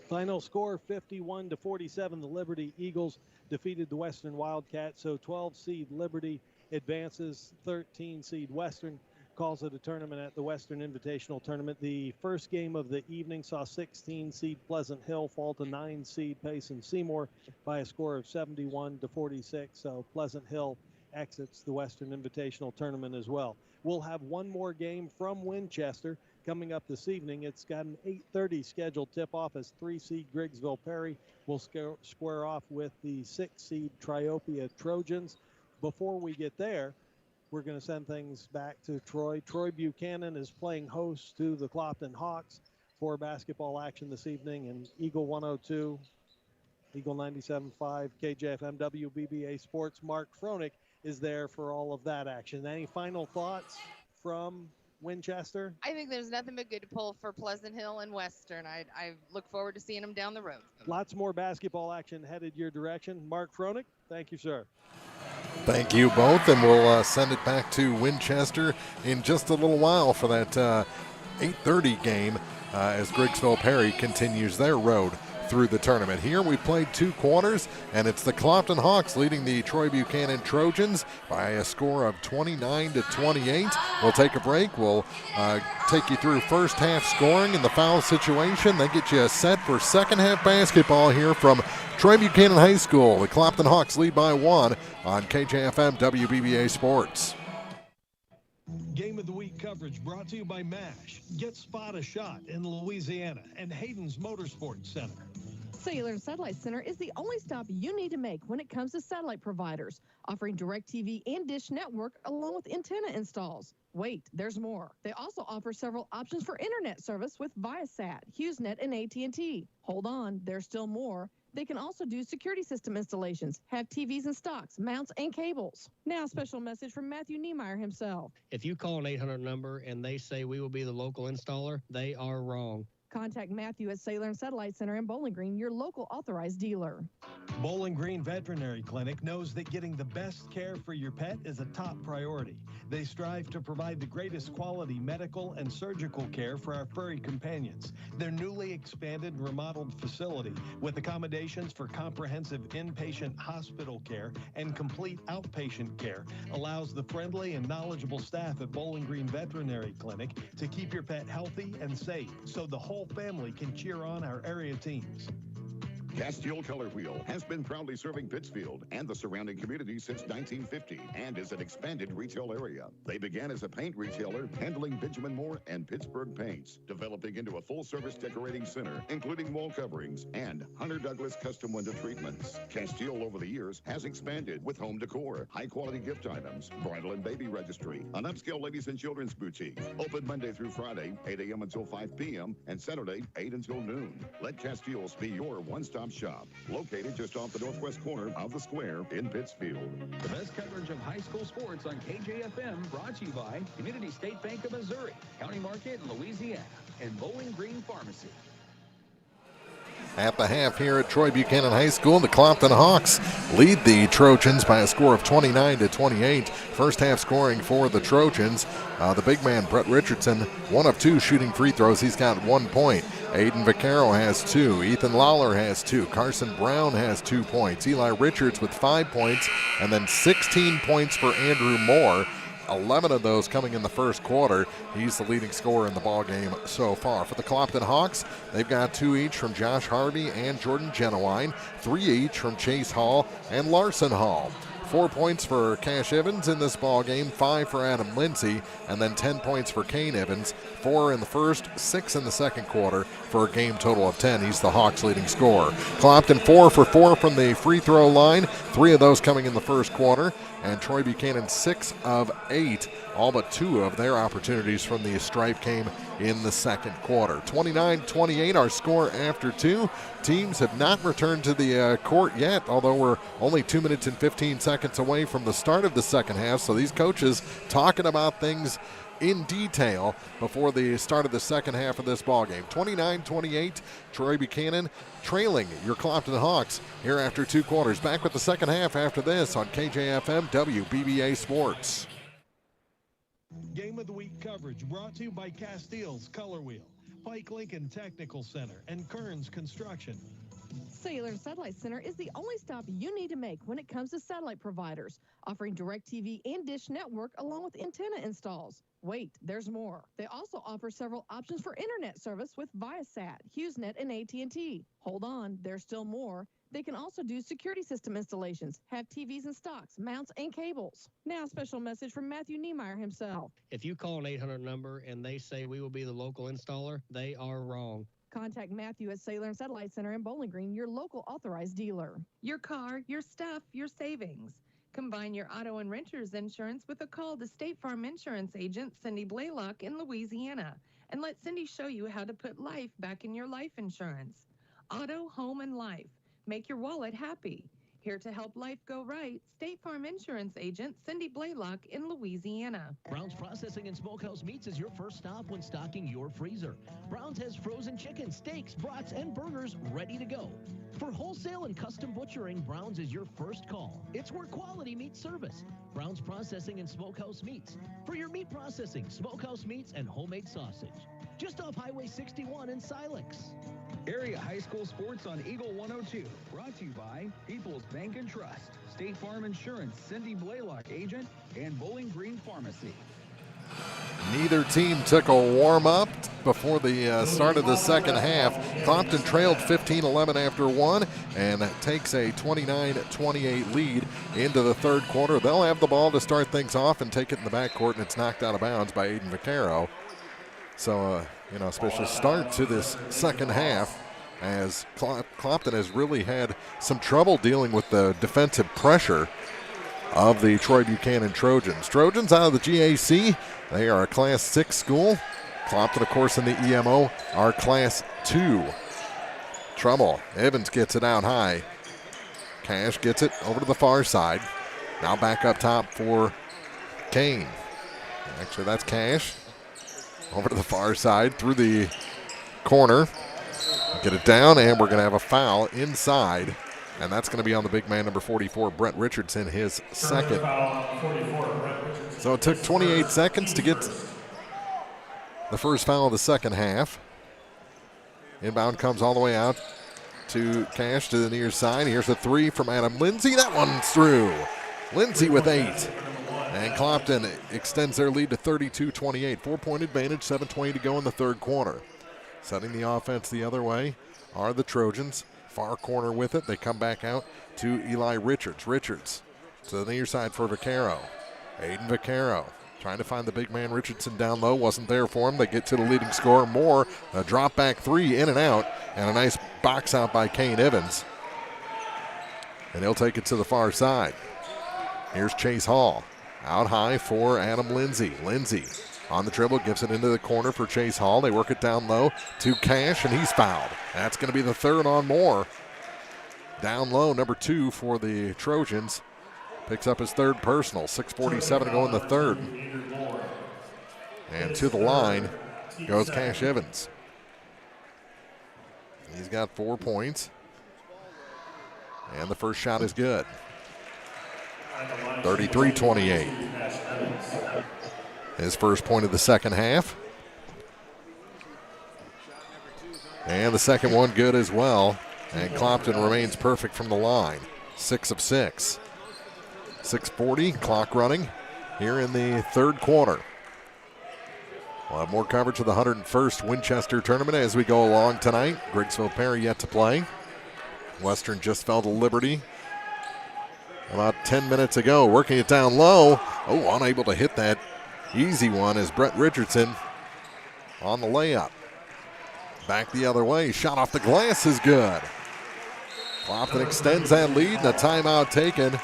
Final score 51-47. The Liberty Eagles defeated the Western Wildcats. So 12 seed Liberty advances, 13 seed Western calls it a tournament at the Western Invitational Tournament. The first game of the evening saw 16 seed Pleasant Hill fall to 9 seed Payson Seymour by a score of 71-46. So Pleasant Hill exits the Western Invitational Tournament as well. We'll have one more game from Winchester. coming up this evening. It's got an 8:30 scheduled tip-off as 3-seed Griggsville Perry will square off with the 6-seed Troy-Buchanan Trojans. Before we get there, we're going to send things back to Troy. Troy-Buchanan is playing host to the Clopton Hawks for basketball action this evening, and Eagle 102, Eagle 97.5, KJFM WBBA Sports. Mark Froelich is there for all of that action. Any final thoughts from Winchester? I think there's nothing but good to pull for Pleasant Hill and Western. I look forward to seeing them down the road. Lots more basketball action headed your direction. Mark Froelich, thank you, sir. Thank you both, and we'll send it back to Winchester in just a little while for that 8:30 game as Griggsville Perry continues their road through the tournament. Here we played 2 quarters, and it's the Clopton Hawks leading the Troy-Buchanan Trojans by a score of 29-28. We'll take a break. We'll take you through first half scoring and the foul situation, then get you set for second half basketball here from Troy-Buchanan High School. The Clopton Hawks lead by 1 on KJFM WBBA Sports. Game of the Week coverage brought to you by MASH. Get Spot a Shot in Louisiana and Hayden's Motorsports Center. Cellular and Satellite Center is the only stop you need to make when it comes to satellite providers, offering DirecTV and Dish Network along with antenna installs. Wait, there's more. They also offer several options for internet service with Viasat, HughesNet, and AT&T. Hold on, there's still more. They can also do security system installations, have TVs in stocks, mounts, and cables. Now, a special message from Matthew Niemeyer himself. If you call an 800 number and they say we will be the local installer, they are wrong. Contact Matthew at Cellular and Satellite Center in Bowling Green, your local authorized dealer. Bowling Green Veterinary Clinic knows that getting the best care for your pet is a top priority. They strive to provide the greatest quality medical and surgical care for our furry companions. Their newly expanded and remodeled facility, with accommodations for comprehensive inpatient hospital care and complete outpatient care, allows the friendly and knowledgeable staff at Bowling Green Veterinary Clinic to keep your pet healthy and safe, so the whole family can cheer on our area teams. Castile Color Wheel has been proudly serving Pittsfield and the surrounding community since 1950 and is an expanded retail area. They began as a paint retailer handling Benjamin Moore and Pittsburgh paints, developing into a full-service decorating center, including wall coverings and Hunter Douglas custom window treatments. Castile over the years has expanded with home decor, high-quality gift items, bridal and baby registry, an upscale ladies and children's boutique, open Monday through Friday, 8 a.m. until 5 p.m., and Saturday, 8 until noon. Let Castile's be your one-stop shop, located just off the northwest corner of the square in Pittsfield. The best coverage of high school sports on KJFM, brought to you by Community State Bank of Missouri, County Market in Louisiana, and Bowling Green Pharmacy. At the half here at Troy-Buchanan High School, the Clopton Hawks lead the Trojans by a score of 29-28. First half scoring for the Trojans. The big man, Brett Richardson, 1 of 2 shooting free throws. He's got 1 point. Aiden Vaccaro has 2. Ethan Lawler has 2. Carson Brown has 2 points. Eli Richards with 5 points, and then 16 points for Andrew Moore. 11 of those coming in the first quarter. He's the leading scorer in the ball game so far. For the Clopton Hawks, they've got 2 each from Josh Harvey and Jordan Genowine, 3 each from Chase Hall and Larson Hall. 4 points for Cash Evans in this ball game, 5 for Adam Lindsay, and then 10 points for Kane Evans, 4 in the first, 6 in the second quarter for a game total of 10. He's the Hawks' leading scorer. Clopton 4 for 4 from the free throw line, 3 of those coming in the first quarter, and Troy-Buchanan 6 of 8. All but 2 of their opportunities from the stripe came in the second quarter. 29-28, our score after 2. Teams have not returned to the court yet, although we're only 2 minutes and 15 seconds away from the start of the second half. So these coaches talking about things in detail before the start of the second half of this ball game. 29-28, Troy-Buchanan trailing your Clopton Hawks here after 2 quarters. Back with the second half after this on KJFM WBBA Sports. Game of the Week coverage brought to you by Castile's Color Wheel, Pike Lincoln Technical Center, and Kearns Construction. Cellular and Satellite Center is the only stop you need to make when it comes to satellite providers, offering DirecTV and Dish Network along with antenna installs. Wait, there's more. They also offer several options for internet service with Viasat, HughesNet, and AT&T. Hold on, there's still more. They can also do security system installations, have TVs in stocks, mounts, and cables. Now, a special message from Matthew Niemeyer himself. If you call an 800 number and they say we will be the local installer, they are wrong. Contact Matthew at Sailor and Satellite Center in Bowling Green, your local authorized dealer. Your car, your stuff, your savings. Combine your auto and renter's insurance with a call to State Farm Insurance agent Cindy Blaylock in Louisiana. And let Cindy show you how to put life back in your life insurance. Auto, home, and life. Make your wallet happy. Here to help life go right, State Farm Insurance agent Cindy Blaylock in Louisiana. Brown's Processing and Smokehouse Meats is your first stop when stocking your freezer. Brown's has frozen chicken, steaks, brats, and burgers ready to go. For wholesale and custom butchering, Brown's is your first call. It's where quality meets service. Brown's Processing and Smokehouse Meats. For your meat processing, smokehouse meats, and homemade sausage. Just off Highway 61 in Silex. Area high school sports on Eagle 102. Brought to you by People's Bank and Trust, State Farm Insurance, Cindy Blaylock agent, and Bowling Green Pharmacy. Neither team took a warm-up before the start of the second half. Clopton trailed 15-11 after one and takes a 29-28 lead into the third quarter. They'll have the ball to start things off and take it in the backcourt, and it's knocked out of bounds by Aiden Vaccaro. So, special start to this second half as Clopton has really had some trouble dealing with the defensive pressure of the Troy-Buchanan Trojans. Trojans out of the GAC. They are a Class 6 school. Clopton, of course, in the EMO are Class 2. Trouble. Evans gets it out high. Cash gets it over to the far side. Now back up top for Kane. Actually, that's Cash. Over to the far side through the corner. Get it down, and we're going to have a foul inside. And that's going to be on the big man, number 44, Brett Richardson, his second. So it took 28 seconds to get the first foul of the second half. Inbound comes all the way out to Cash to the near side. Here's a three from Adam Lindsay. That one's through. Lindsay with 8. And Clopton extends their lead to 32-28. 4-point advantage, 7:20 to go in the third quarter. Setting the offense the other way are the Trojans. Far corner with it. They come back out to Eli Richards. Richards to the near side for Vaccaro. Aiden Vaccaro trying to find the big man Richardson down low. Wasn't there for him. They get to the leading scorer. Moore, a drop back three in and out. And a nice box out by Kane Evans. And he'll take it to the far side. Here's Chase Hall. Out high for Adam Lindsay. Lindsay on the dribble, gives it into the corner for Chase Hall. They work it down low to Cash, and he's fouled. That's going to be the third on Moore. Down low, number 2 for the Trojans. Picks up his third personal. 6:47 to go in the third. And to the line goes Cash Evans. He's got 4 points. And the first shot is good. 33-28. His first point of the second half. And the second one good as well. And Clopton remains perfect from the line. 6 of 6. 6:40, clock running here in the third quarter. We'll have more coverage of the 101st Winchester tournament as we go along tonight. Griggsville Perry yet to play. Western just fell to Liberty about 10 minutes ago, working it down low. Oh, unable to hit that easy one is Brett Richardson on the layup. Back the other way, shot off the glass is good. Clopton extends that lead, and a timeout taken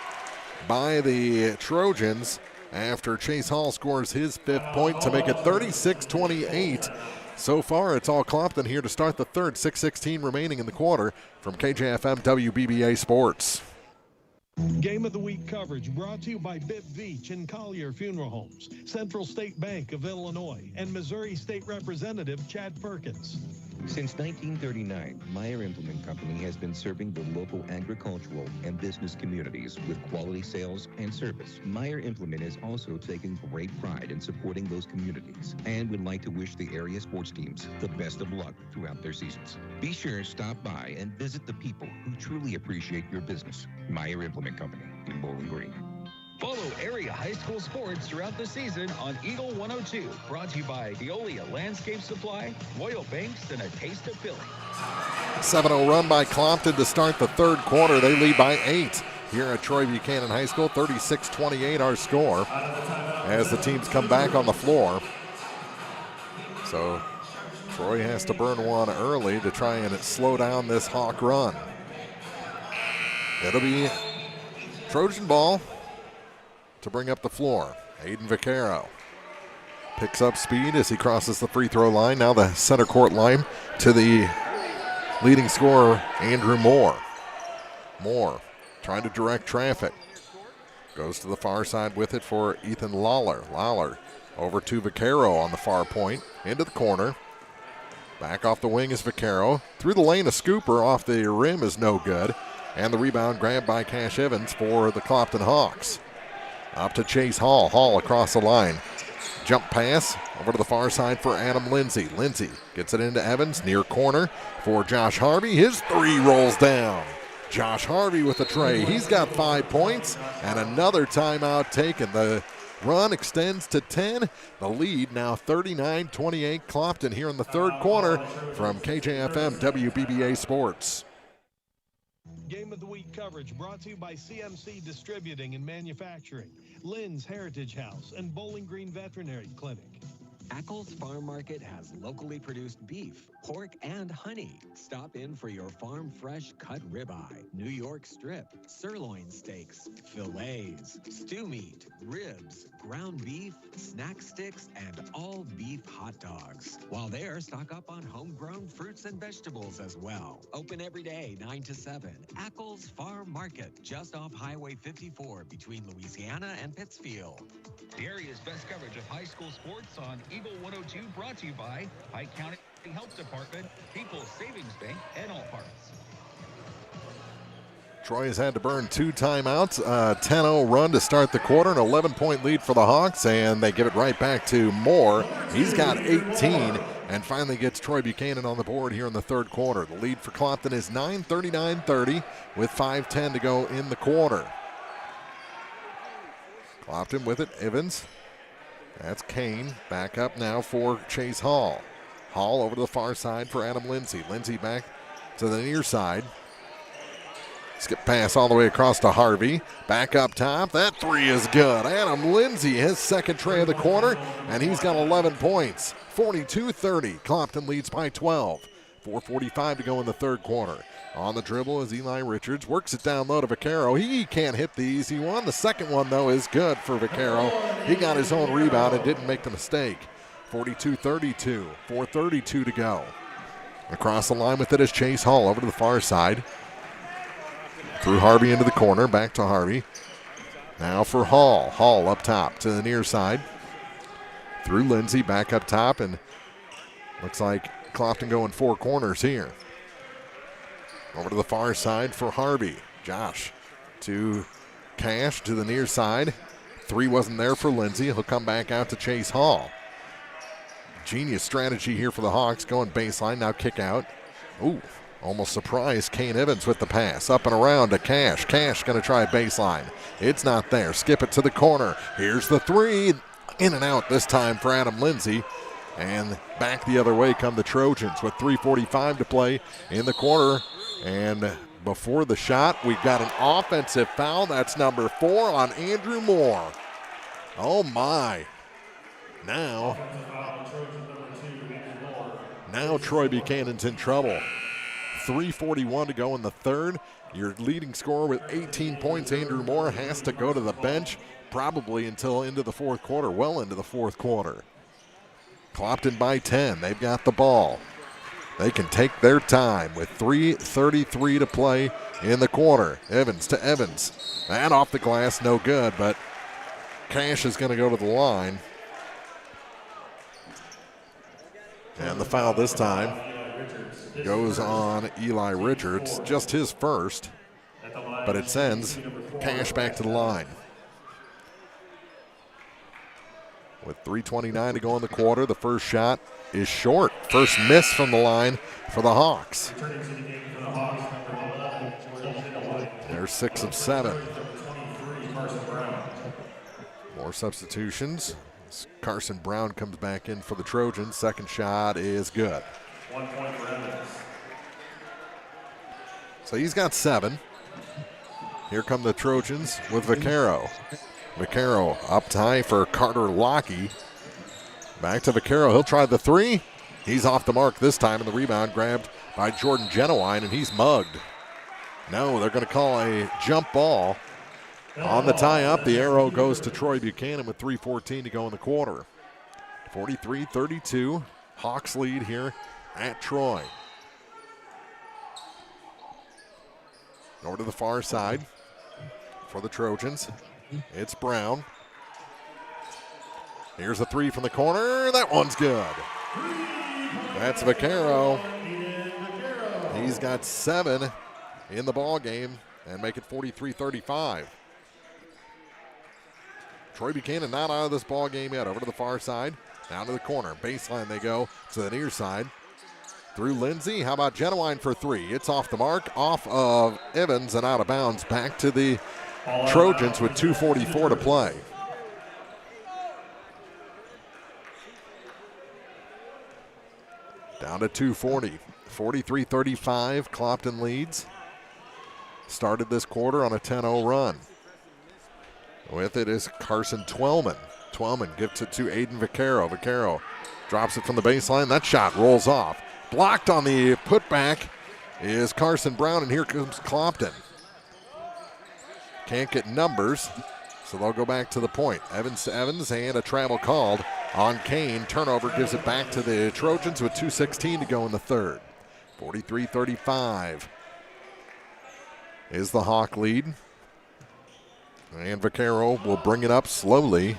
by the Trojans after Chase Hall scores his 5th point to make it 36-28. So far, it's all Clopton here to start the third. 6:16 remaining in the quarter from KJFM WBBA Sports. Game of the Week coverage brought to you by Bibb Veach and Collier Funeral Homes, Central State Bank of Illinois, and Missouri State Representative Chad Perkins. Since 1939, Meyer Implement Company has been serving the local agricultural and business communities with quality sales and service. Meyer Implement is also taking great pride in supporting those communities and would like to wish the area sports teams the best of luck throughout their seasons. Be sure to stop by and visit the people who truly appreciate your business. Meyer Implement Company in Bowling Green. Follow area high school sports throughout the season on Eagle 102. Brought to you by Veolia Landscape Supply, Royal Banks, and a taste of Philly. 7-0 run by Clopton to start the third quarter. They lead by 8 here at Troy-Buchanan High School. 36-28 our score as the teams come back on the floor. So Troy has to burn one early to try and slow down this Hawk run. It'll be Trojan ball to bring up the floor. Aiden Vaccaro picks up speed as he crosses the free throw line. Now the center court line to the leading scorer, Andrew Moore. Moore trying to direct traffic. Goes to the far side with it for Ethan Lawler. Lawler over to Vaccaro on the far point. Into the corner. Back off the wing is Vaccaro. Through the lane, a scooper off the rim is no good. And the rebound grabbed by Cash Evans for the Clopton Hawks. Up to Chase Hall. Hall across the line. Jump pass over to the far side for Adam Lindsay. Lindsay gets it into Evans, near corner for Josh Harvey. His three rolls down. Josh Harvey with the tray. He's got 5 points and another timeout taken. The run extends to 10. The lead now 39-28 Clopton here in the third quarter from KJFM WBBA Sports. Game of the Week coverage brought to you by CMC Distributing and Manufacturing, Lynn's Heritage House, and Bowling Green Veterinary Clinic. Ackles Farm Market has locally produced beef, pork, and honey. Stop in for your farm fresh cut ribeye, New York strip, sirloin steaks, fillets, stew meat, ribs, ground beef, snack sticks, and all beef hot dogs. While there, stock up on homegrown fruits and vegetables as well. Open every day, 9 to 7. Ackles Farm Market, just off Highway 54 between Louisiana and Pittsfield. The area's best coverage of high school sports on Eagle 102, brought to you by Pike County Health Department, People's Savings Bank, and All Parts. Troy has had to burn 2 timeouts, 10-0 run to start the quarter, an 11-point lead for the Hawks, and they give it right back to Moore. He's got 18 and finally gets Troy-Buchanan on the board here in the third quarter. The lead for Clopton is 9, 39-30 with 5:10 to go in the quarter. Clopton with it, Evans. That's Kane. Back up now for Chase Hall. Hall over to the far side for Adam Lindsay. Lindsay back to the near side. Skip pass all the way across to Harvey. Back up top. That three is good. Adam Lindsay, his second tray of the quarter, and he's got 11 points. 42-30. Clopton leads by 12. 4:45 to go in the third quarter. On the dribble is Eli Richards. Works it down low to Vaccaro. He can't hit the easy one. The second one, though, is good for Vaccaro. He got his own rebound and didn't make the mistake. 42-32. 4:32 to go. Across the line with it is Chase Hall over to the far side. Through Harvey into the corner. Back to Harvey. Now for Hall. Hall up top to the near side. Through Lindsay. Back up top. And looks like Clopton going 4 corners here. Over to the far side for Harvey. Josh to Cash to the near side. 3 wasn't there for Lindsay. He'll come back out to Chase Hall. Genius strategy here for the Hawks. Going baseline, now kick out. Ooh, almost surprised Kane Evans with the pass. Up and around to Cash. Cash going to try a baseline. It's not there. Skip it to the corner. Here's the 3. In and out this time for Adam Lindsay. And back the other way come the Trojans with 3:45 to play in the quarter. And before the shot, we've got an offensive foul. That's number 4 on Andrew Moore. Oh, my. Now Troy-Buchanan's in trouble. 3:41 to go in the third. Your leading scorer with 18 points, Andrew Moore, has to go to the bench probably until into the fourth quarter, well into the fourth quarter. Clopton by 10. They've got the ball. They can take their time with 3:33 to play in the quarter. Evans to Evans. That off the glass, no good, but Cash is going to go to the line. And the foul this time goes on Eli Richards, just his first, but it sends Cash back to the line. With 3:29 to go in the quarter, the first shot is short. First miss from the line for the Hawks. They're 6 of 7. More substitutions. Carson Brown comes back in for the Trojans. Second shot is good. 1 point for Evans. So he's got 7. Here come the Trojans with Vaquero. Vaquero up high for Carter Lockey. Back to Vaquero. He'll try the 3. He's off the mark this time, and the rebound grabbed by Jordan Genowine, and he's mugged. No, they're going to call a jump ball. On the tie-up, the arrow goes to Troy Buchanan with 3:14 to go in the quarter. 43-32, Hawks lead here at Troy. Over to the far side for the Trojans. It's Brown. Here's a 3 from the corner. That one's good. That's Vaquero. He's got 7 in the ball game and make it 43-35. Troy Buchanan not out of this ball game yet. Over to the far side, down to the corner. Baseline they go to the near side. Through Lindsay. How about Genowine for 3? It's off the mark, off of Evans and out of bounds. Back to the Trojans with 2:44 to play. Down to 2:40. 43-35, Clopton leads. Started this quarter on a 10-0 run. With it is Carson Twellman. Twellman gives it to Aiden Vaquero. Vaquero drops it from the baseline. That shot rolls off. Blocked on the putback is Carson Brown, and here comes Clopton. Can't get numbers, so they'll go back to the point. Evans and a travel called on Kane. Turnover gives it back to the Trojans with 2:16 to go in the third. 43-35 is the Hawk lead. And Vaquero will bring it up slowly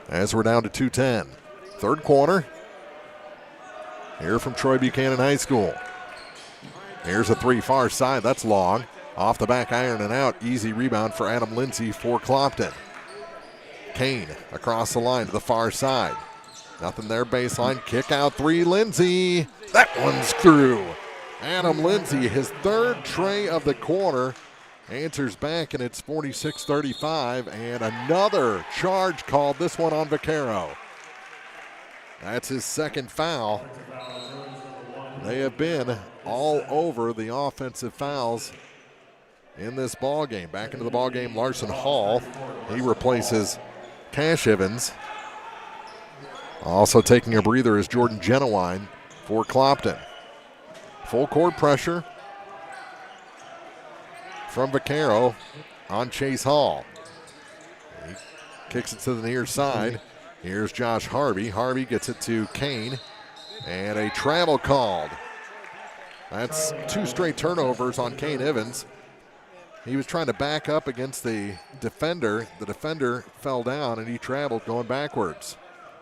as we're down to 2:10. Third quarter. Here from Troy Buchanan High School. Here's a 3 far side. That's long. Off the back iron and out. Easy rebound for Adam Lindsay for Clopton. Kane across the line to the far side. Nothing there. Baseline. Kick out 3. Lindsay. That one's through. Adam Lindsay, his 3rd tray of the quarter. Answers back, and it's 46-35. And another charge called. This one on Vaquero. That's his 2nd foul. They have been all over the offensive fouls in this ball game. Back into the ball game, Larson Hall. He replaces Cash Evans. Also taking a breather is Jordan Genowine for Clopton. Full court pressure from Vaquero on Chase Hall. He kicks it to the near side. Here's Josh Harvey. Harvey gets it to Kane. And a travel called. That's 2 straight turnovers on Kane Evans. He was trying to back up against the defender. The defender fell down and he traveled going backwards.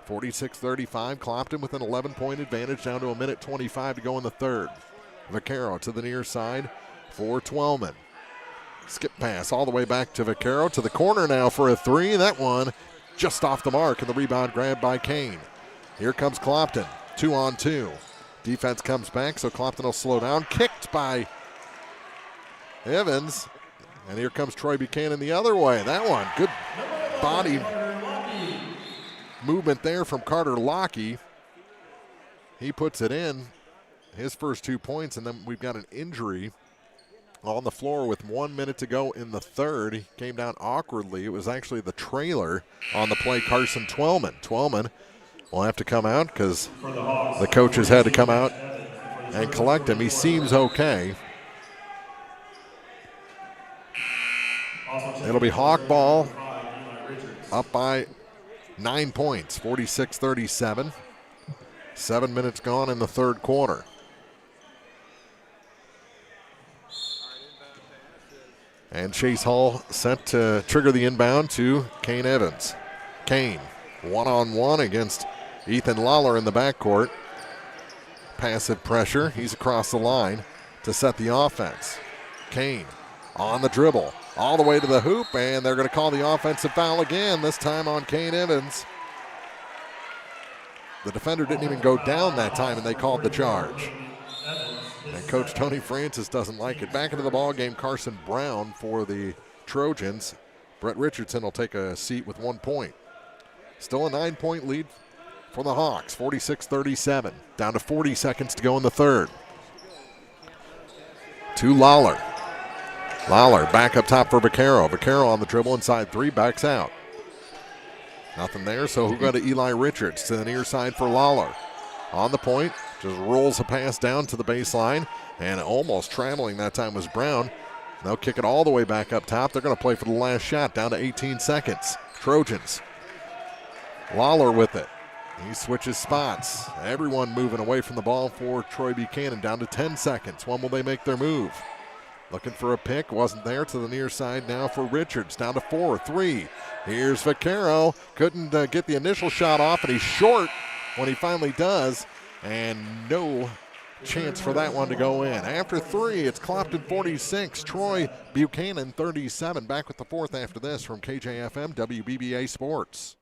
46-35, Clopton with an 11-point advantage down to 1:25 to go in the third. Vaquero to the near side for Twellman. Skip pass all the way back to Vaquero to the corner now for a 3. That one just off the mark, and the rebound grabbed by Kane. Here comes Clopton, 2-on-2. Defense comes back, so Clopton will slow down. Kicked by Evans, and here comes Troy Buchanan the other way. That one, good body movement there from Carter Lockey. He puts it in, his first 2 points, and then we've got an injury on the floor with 1 minute to go in the third. He came down awkwardly. It was actually the trailer on the play, Carson Twellman. Twellman will have to come out because the coaches had to come out and collect him. He seems okay. It'll be Hawk ball, up by 9 points, 46-37. 7 minutes gone in the third quarter. And Chase Hall sent to trigger the inbound to Kane Evans. Kane, one-on-one against Ethan Lawler in the backcourt. Passive pressure. He's across the line to set the offense. Kane on the dribble, all the way to the hoop, and they're going to call the offensive foul again, this time on Kane Evans. The defender didn't even go down that time, and they called the charge. And Coach Tony Francis doesn't like it. Back into the ball game, Carson Brown for the Trojans. Brett Richardson will take a seat with 1 point. Still a 9-point lead for the Hawks, 46-37. Down to 40 seconds to go in the third. To Lawler. Lawler back up top for Vaquero. Vaquero on the dribble inside 3, backs out. Nothing there, so who got to Eli Richards to the near side for Lawler. On the point, just rolls a pass down to the baseline, and almost traveling that time was Brown. They'll kick it all the way back up top. They're going to play for the last shot, down to 18 seconds. Trojans. Lawler with it. He switches spots. Everyone moving away from the ball for Troy-Buchanan, down to 10 seconds. When will they make their move? Looking for a pick, wasn't there, to the near side now for Richards, down to 4, 3. Here's Vaquero, couldn't get the initial shot off, and he's short when he finally does, and no chance for that one to go in. After 3, it's Clopton 46, Troy-Buchanan 37. Back with the fourth after this from KJFM WBBA Sports.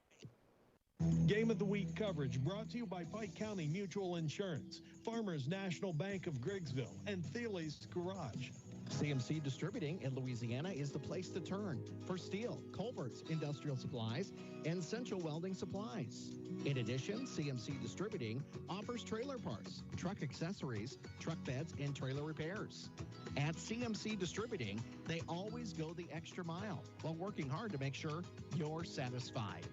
Game of the Week coverage brought to you by Pike County Mutual Insurance, Farmers National Bank of Griggsville, and Thiele's Garage. CMC Distributing in Louisiana is the place to turn for steel, culverts, industrial supplies, and central welding supplies. In addition, CMC Distributing offers trailer parts, truck accessories, truck beds, and trailer repairs. At CMC Distributing, they always go the extra mile while working hard to make sure you're satisfied.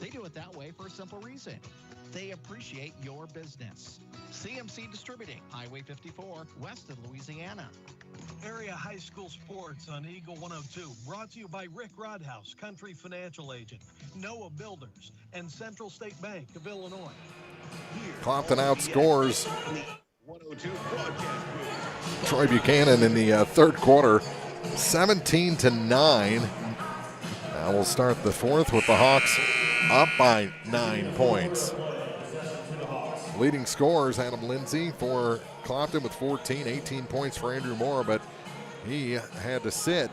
They do it that way for a simple reason. They appreciate your business. CMC Distributing, Highway 54, west of Louisiana. Area high school sports on Eagle 102, brought to you by Rick Rodhouse, Country Financial Agent, Noah Builders, and Central State Bank of Illinois. Clopton outscores Troy-Buchanan in the third quarter, 17-9. Now we'll start the fourth with the Hawks up by 9 points. Leading scorers, Adam Lindsay for Clopton with 14, 18 points for Andrew Moore, but he had to sit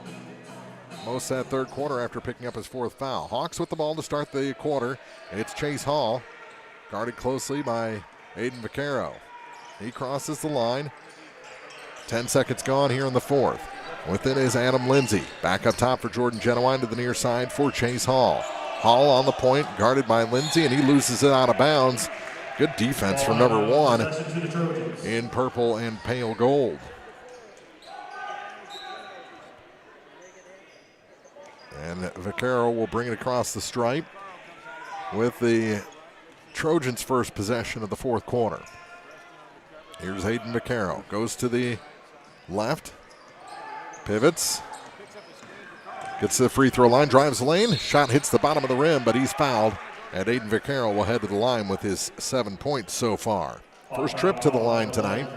most of that third quarter after picking up his fourth foul. Hawks with the ball to start the quarter. It's Chase Hall, guarded closely by Aiden Vaquero. He crosses the line. 10 seconds gone here in the fourth. With it is Adam Lindsay. Back up top for Jordan Genuine to the near side for Chase Hall. Hall on the point, guarded by Lindsay, and he loses it out of bounds. Good defense from number 1 in purple and pale gold. And Vaquero will bring it across the stripe with the Trojans' first possession of the fourth quarter. Here's Hayden Vaquero. Goes to the left. Pivots. Gets to the free throw line. Drives the lane. Shot hits the bottom of the rim, but he's fouled. And Aiden Vaquero will head to the line with his 7 points so far. First trip to the line tonight.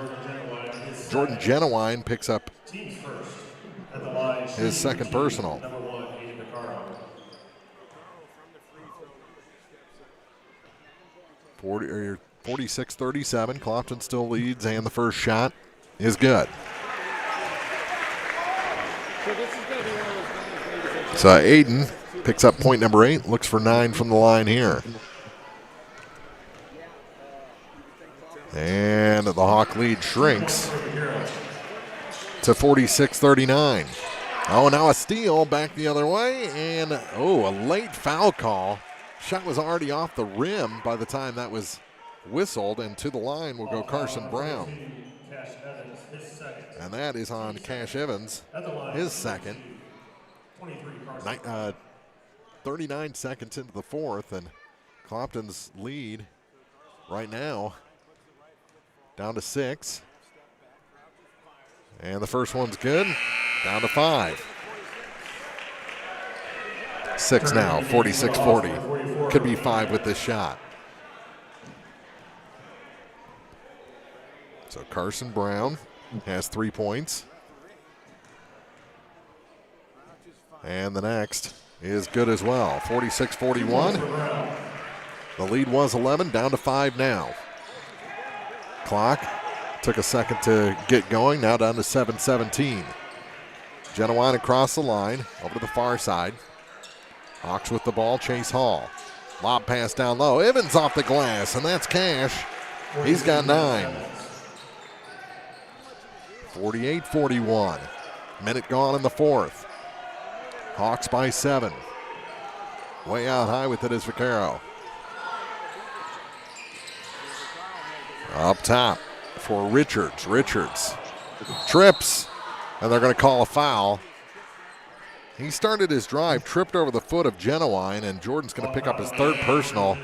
Jordan Genuine picks up his second personal. 46-37. Clopton still leads, and the first shot is good. So Aiden picks up point number 8, looks for 9 from the line here. And the Hawk lead shrinks to 46-39. Oh, now a steal back the other way, and a late foul call. Shot was already off the rim by the time that was whistled, and to the line will go Carson Brown. And that is on Cash Evans, his second. 39 seconds into the fourth, and Clopton's lead right now down to 6. And the first one's good, down to 5. 6 now, 46-40. Could be 5 with this shot. So Carson Brown has 3 points. And the next is good as well, 46-41. The lead was 11, down to 5 now. Clock took a second to get going, now down to 7:17. Genuine across the line, over to the far side. Hawks with the ball, Chase Hall. Lob pass down low, Evans off the glass, and that's Cash. He's got 9. 48-41. Minute gone in the fourth. Hawks by 7. Way out high with it is Vaquero. Up top for Richards. Richards trips, and they're going to call a foul He started his drive, tripped over the foot of Genuine, and Jordan's going to pick up his third personal.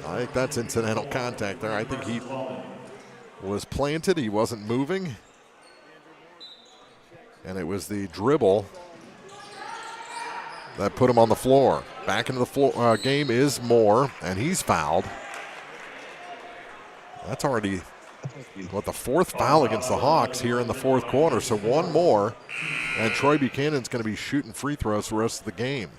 I think that's incidental contact there. I think he was planted. He wasn't moving. And it was the dribble that put him on the floor. Back into the game is Moore, and he's fouled. That's already, the fourth foul against the Hawks here in the fourth quarter. So one more, and Troy-Buchanan's going to be shooting free throws the rest of the game.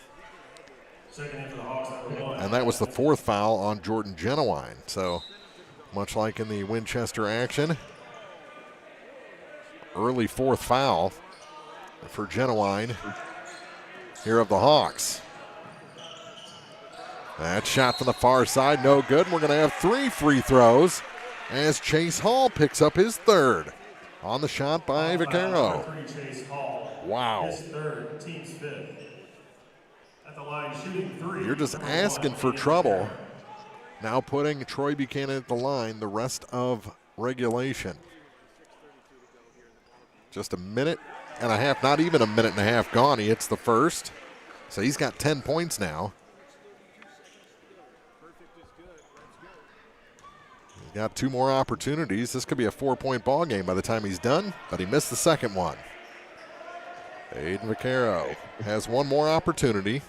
And that was the fourth foul on Jordan Genuine. So much like in the Winchester action, early fourth foul for Genuine here of the Hawks. That shot from the far side, no good. We're going to have 3 free throws as Chase Hall picks up his third on the shot by Vaquero. Wow. His third, team's fifth. At the line, shooting 3. You're just asking for trouble. Now putting Troy-Buchanan at the line the rest of regulation. Just a minute and a half, not even a minute and a half gone. He hits the first. So he's got 10 points now. He's got 2 more opportunities. This could be a 4-point ball game by the time he's done, but he missed the second one. Aiden Vaquero has 1 more opportunity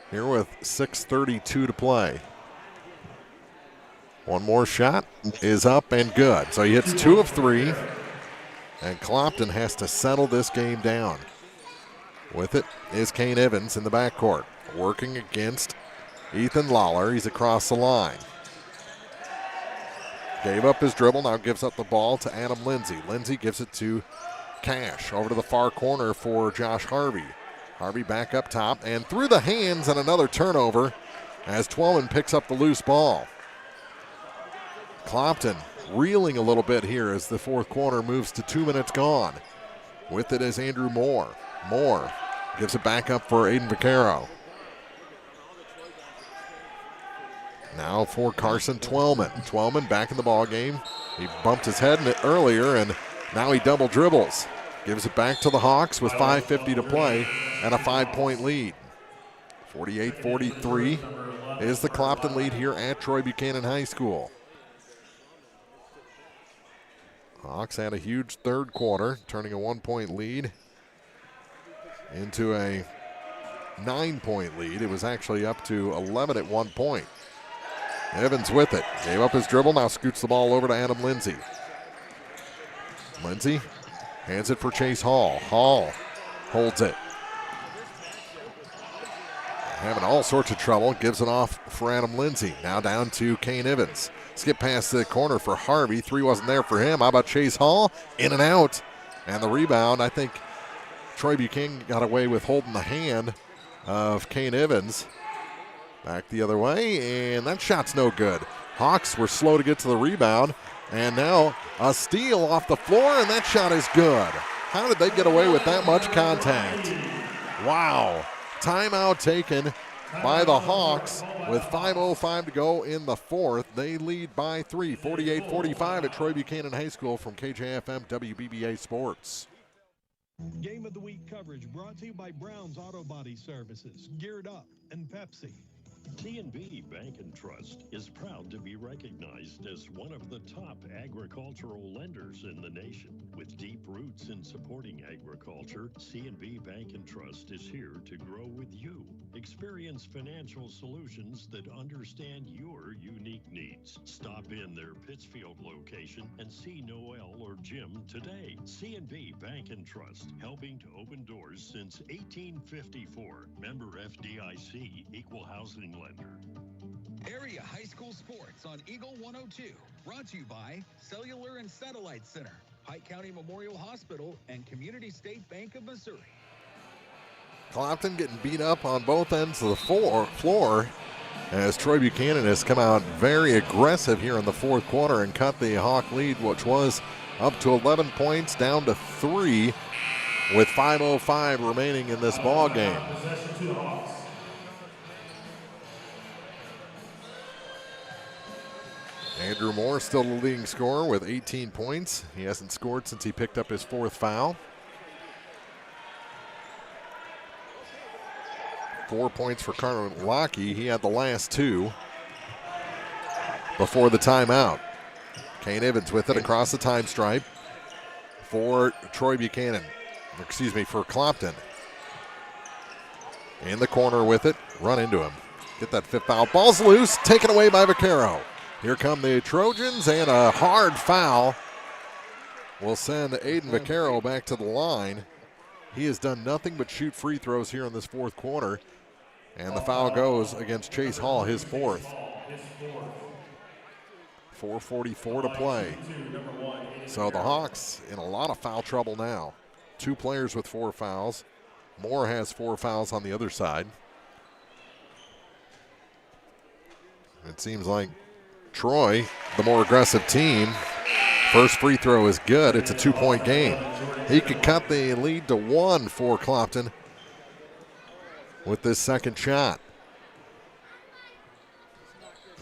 here with 6:32 to play. 1 more shot is up and good. So he hits 2 of 3, and Clopton has to settle this game down. With it is Kane Evans in the backcourt, working against Ethan Lawler. He's across the line. Gave up his dribble, now gives up the ball to Adam Lindsay. Lindsay gives it to Cash over to the far corner for Josh Harvey. Harvey back up top and through the hands, and another turnover as Twellman picks up the loose ball. Clopton reeling a little bit here as the fourth quarter moves to 2 minutes gone. With it is Andrew Moore. Moore gives it back up for Aiden Vaquero. Now for Carson Twellman. Twellman back in the ball game. He bumped his head in it earlier, and now he double dribbles. Gives it back to the Hawks with 5:50 to play and a 5-point lead. 48-43 is the Clopton lead here at Troy-Buchanan High School. Hawks had a huge third quarter, turning a 1-point lead into a 9-point lead. It was actually up to 11 at one point. Evans with it. Gave up his dribble, now scoots the ball over to Adam Lindsay. Lindsay hands it for Chase Hall. Hall holds it. Having all sorts of trouble. Gives it off for Adam Lindsay. Now down to Kane Evans. Skip past the corner for Harvey. 3 wasn't there for him. How about Chase Hall? In and out. And the rebound, I think Troy-Buchanan got away with holding the hand of Kane Evans. Back the other way, and that shot's no good. Hawks were slow to get to the rebound, and now a steal off the floor, and that shot is good. How did they get away with that much contact? Wow. Timeout taken by the Hawks with 5:05 to go in the fourth. They lead by 3, 48-45 at Troy-Buchanan High School from KJFM WBBA Sports. Game of the Week coverage brought to you by Brown's Auto Body Services, Geared Up, and Pepsi. C&B Bank and Trust is proud to be recognized as one of the top agricultural lenders in the nation. With deep roots in supporting agriculture, C&B Bank and Trust is here to grow with you. Experience financial solutions that understand your unique needs. Stop in their Pittsfield location and see Noel or Jim today. C&B Bank and Trust, helping to open doors since 1854. Member FDIC, Equal Housing Lender. Area high school sports on Eagle 102. Brought to you by Cellular and Satellite Center, Pike County Memorial Hospital, and Community State Bank of Missouri. Clopton getting beat up on both ends of the floor as Troy-Buchanan has come out very aggressive here in the fourth quarter and cut the Hawk lead, which was up to 11 points, down to 3 with 5:05 remaining in this ball game. Andrew Moore still the leading scorer with 18 points. He hasn't scored since he picked up his 4th foul. 4 points for Carter Lockey. He had the last 2 before the timeout. Kane Evans with it across the time stripe for Troy-Buchanan. For Clopton. In the corner with it. Run into him. Get that 5th foul. Ball's loose. Taken away by Vaquero. Here come the Trojans, and a hard foul will send Aiden Vaquero back to the line. He has done nothing but shoot free throws here in this 4th quarter. And the foul goes against Chase Hall, his 4th. 4:44 to play. So the Hawks in a lot of foul trouble now. 2 players with 4 fouls. Moore has 4 fouls on the other side. It seems like Troy, the more aggressive team, first free throw is good. It's a 2-point game. He could cut the lead to 1 for Clopton with this second shot.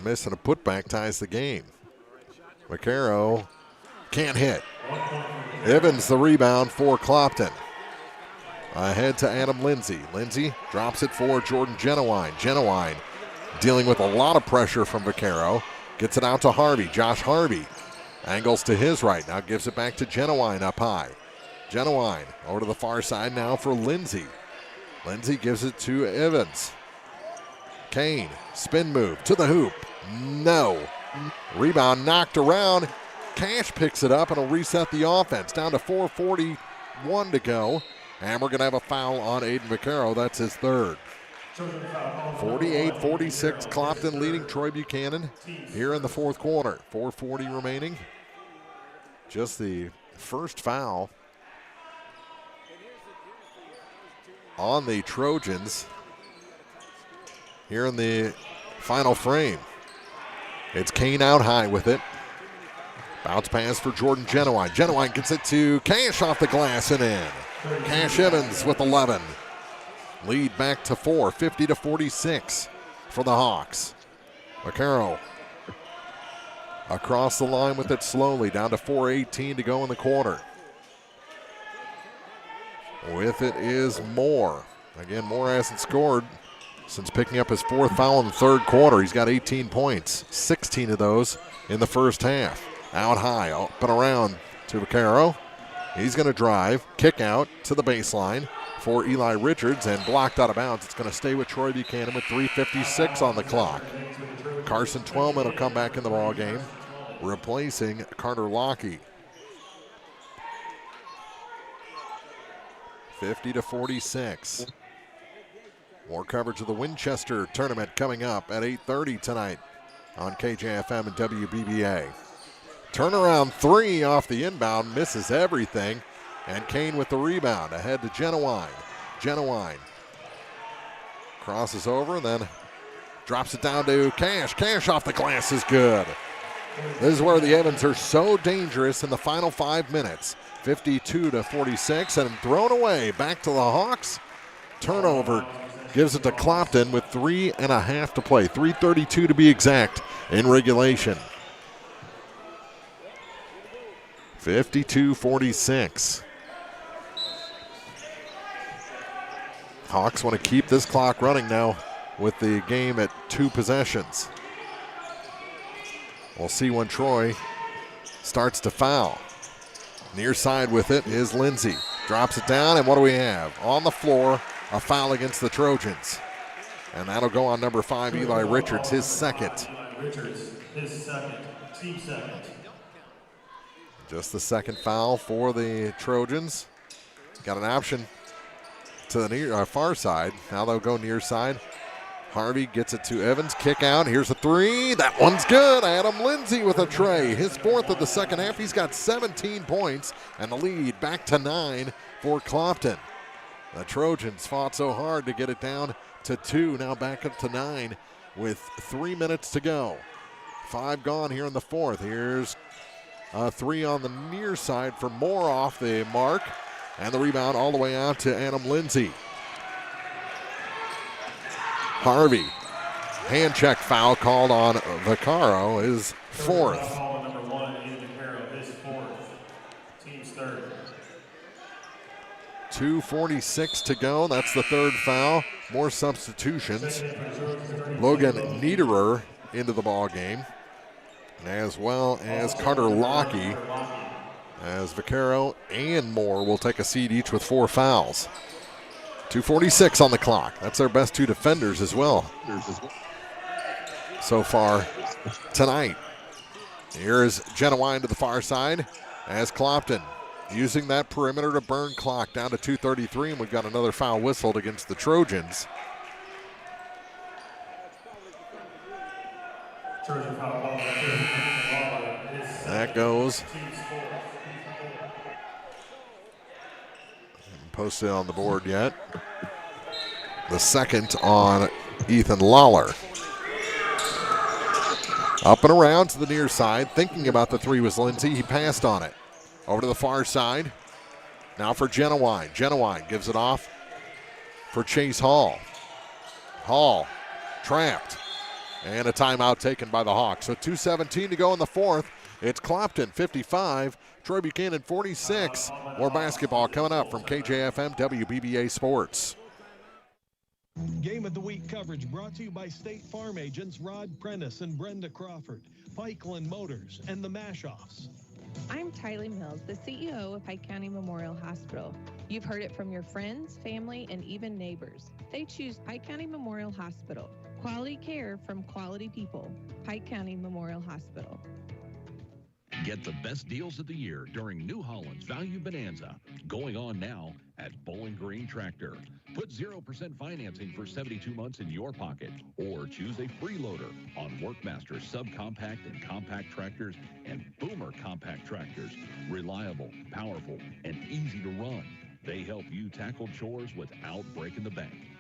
Missing a putback ties the game. Vaquero can't hit. Evans the rebound for Clopton. Ahead to Adam Lindsay. Lindsay drops it for Jordan Genowine. Genowine dealing with a lot of pressure from Vaquero. Gets it out to Harvey. Josh Harvey angles to his right. Now gives it back to Genowine up high. Genowine over to the far side now for Lindsay. Lindsay gives it to Evans. Kane, spin move to the hoop. No. Rebound knocked around. Cash picks it up and will reset the offense. Down to 4:41 to go. And we're going to have a foul on Aiden Vaquero. That's his 3rd. 48-46, Clopton leading Troy-Buchanan here in the 4th quarter. 4:40 remaining. Just the first foul on the Trojans here in the final frame. It's Kane out high with it. Bounce pass for Jordan Genowine. Genowine gets it to Cash off the glass and in. Cash Evans with 11. Lead back to 4, 50-46 for the Hawks. Vaquero across the line with it slowly, down to 4:18 to go in the quarter. With it is Moore. Again, Moore hasn't scored since picking up his 4th foul in the 3rd quarter. He's got 18 points, 16 of those in the first half. Out high, up and around to Vaquero. He's going to drive, kick out to the baseline for Eli Richards, and blocked out of bounds. It's going to stay with Troy-Buchanan with 3:56 on the clock. Carson Twellman will come back in the ball game, replacing Carter Lockey. 50-46. More coverage of the Winchester tournament coming up at 8:30 tonight on KJFM and WBBA. Turnaround 3 off the inbound, misses everything. And Kane with the rebound, ahead to Genowine. Genowine crosses over and then drops it down to Cash. Cash off the glass is good. This is where the Evans are so dangerous in the final 5 minutes. 52-46 and thrown away. Back to the Hawks. Turnover gives it to Clopton with 3.5 to play. 3:32 to be exact in regulation. 52-46. Hawks want to keep this clock running now with the game at 2 possessions. We'll see when Troy starts to foul. Near side with it is Lindsay. Drops it down, and what do we have? On the floor, a foul against the Trojans. And that'll go on number 5, Eli Richards, his 2nd. Richards, his 2nd, team 2nd. Just the 2nd foul for the Trojans. Got an option to the near far side. Now they'll go near side. Harvey gets it to Evans. Kick out. Here's a 3. That one's good. Adam Lindsay with a tray. His 4th of the second half. He's got 17 points. And the lead back to 9 for Clopton. The Trojans fought so hard to get it down to 2. Now back up to 9 with 3 minutes to go. 5 gone here in the 4th. Here's a 3 on the near side for Moore off the mark. And the rebound all the way out to Adam Lindsay. Harvey hand check foul called on Vaccaro, his fourth. Foul number 1 is Vaccaro, his fourth. Team's third. 2:46 to go. That's the third foul. More substitutions. Logan Niederer into the ball game, as well as Carter Lockey, as Vaccaro and Moore will take a seat each with 4 fouls. 2:46 on the clock. That's their best 2 defenders as well so far tonight. Here's Genowine to the far side as Clopton using that perimeter to burn clock down to 2:33, and we've got another foul whistled against the Trojans. That goes. Posted on the board yet. The second on Ethan Lawler. Up and around to the near side. Thinking about the 3 was Lindsay. He passed on it. Over to the far side. Now for Genowine. Genowine gives it off for Chase Hall. Hall trapped. And a timeout taken by the Hawks. So 2:17 to go in the fourth. It's Clopton 55, Troy-Buchanan 46. More basketball coming up from KJFM WBBA Sports. Game of the Week coverage brought to you by State Farm agents Rod Prentice and Brenda Crawford, Pikeland Motors, and the Mash-Offs. I'm Tylee Mills, the CEO of Pike County Memorial Hospital. You've heard it from your friends, family, and even neighbors. They choose Pike County Memorial Hospital. Quality care from quality people. Pike County Memorial Hospital. Get the best deals of the year during New Holland's Value Bonanza, going on now at Bowling Green Tractor. Put 0% financing for 72 months in your pocket, or choose a freeloader on Workmaster subcompact and compact tractors and Boomer compact tractors. Reliable, powerful, and easy to run. They help you tackle chores without breaking the bank.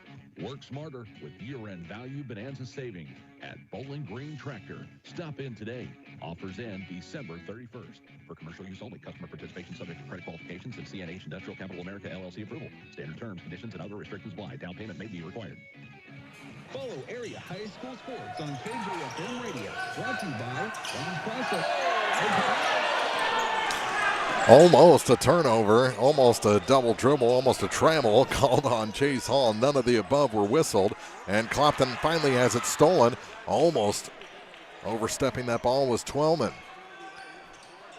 Work smarter with year-end Value Bonanza savings at Bowling Green Tractor. Stop in today. Offers end December 31st. For commercial use only. Customer participation subject to credit qualifications and CNH Industrial Capital America LLC approval. Standard terms, conditions, and other restrictions apply. Down payment may be required. Follow area high school sports on KJFM Radio. Brought to you by Browns Process. Almost a turnover, almost a double dribble, almost a travel called on Chase Hall. None of the above were whistled, and Clopton finally has it stolen. Almost overstepping that ball was Twellman.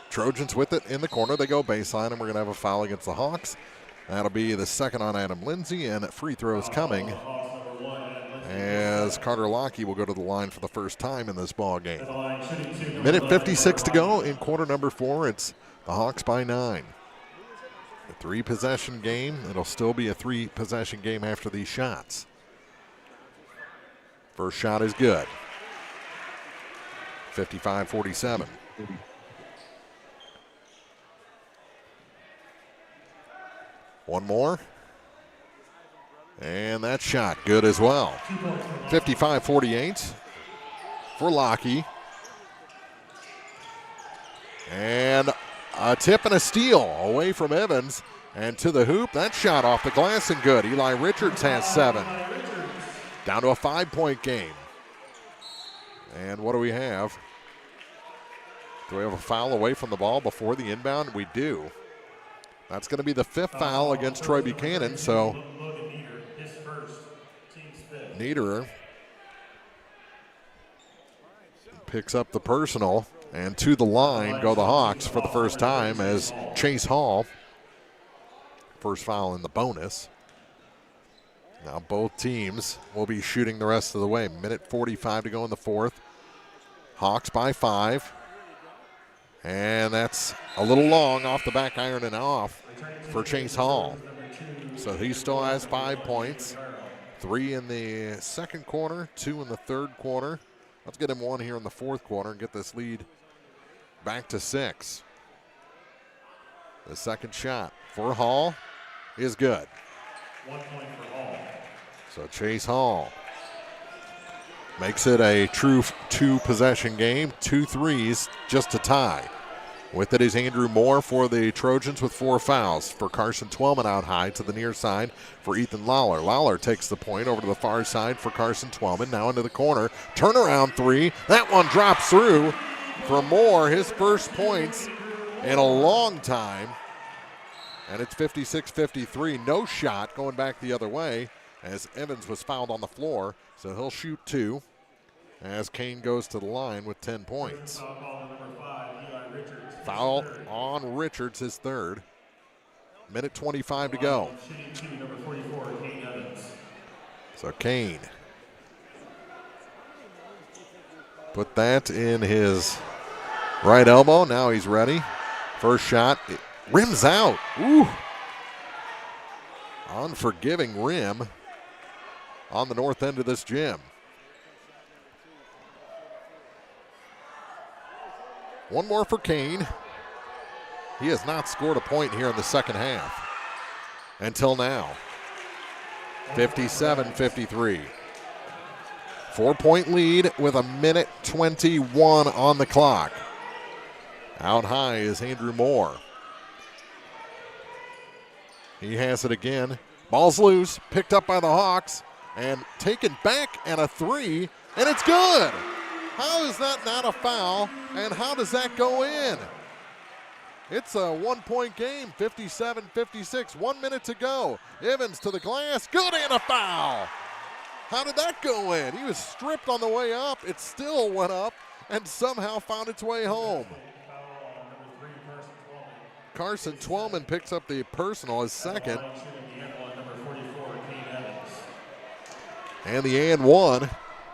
Trojans with it in the corner. They go baseline, and we're going to have a foul against the Hawks. That'll be the second on Adam Lindsay, and free throws coming as Carter Lockey will go to the line for the first time in this ball game. Minute 56 to go in quarter number 4. It's the Hawks by 9. A 3-possession game. It'll still be a 3-possession game after these shots. First shot is good. 55-47. One more. And that shot good as well. 55-48 for Lockey. And a tip and a steal away from Evans and to the hoop. That shot off the glass and good. Eli Richards has 7. Down to a 5-point game. And what do we have? Do we have a foul away from the ball before the inbound? We do. That's going to be the 5th foul against Troy-Buchanan. So Niederer picks up the personal. And to the line go the Hawks for the first time as Chase Hall. First foul in the bonus. Now both teams will be shooting the rest of the way. Minute 45 to go in the fourth. Hawks by 5. And that's a little long off the back iron and off for Chase Hall. So he still has 5 points. 3 in the second quarter, 2 in the third quarter. Let's get him 1 here in the fourth quarter and get this lead back to 6. The second shot for Hall is good. 1 point for Hall. So Chase Hall makes it a true 2-possession game. 2 threes just to tie. With it is Andrew Moore for the Trojans with 4 fouls. For Carson Twellman out high to the near side for Ethan Lawler. Lawler takes the point over to the far side for Carson Twellman. Now into the corner. Turnaround 3. That one drops through for Moore. His first points in a long time. And it's 56-53. No shot going back the other way as Evans was fouled on the floor. So he'll shoot 2 as Kane goes to the line with 10 points. Foul on Richards, his third. Minute 25 to go. So Kane put that in his right elbow. Now he's ready. First shot, it rims out. Ooh. Unforgiving rim on the north end of this gym. One more for Kane. He has not scored a point here in the second half until now. 57-53. 4-point lead with a minute 21 on the clock. Out high is Andrew Moore. He has it again. Ball's loose, picked up by the Hawks, and taken back, and a 3, and it's good. How is that not a foul, and how does that go in? It's a 1-point game, 57-56, 1 minute to go. Evans to the glass, good, and a foul. How did that go in? He was stripped on the way up. It still went up and somehow found its way home. Carson Twellman picks up the personal, his second. And the and one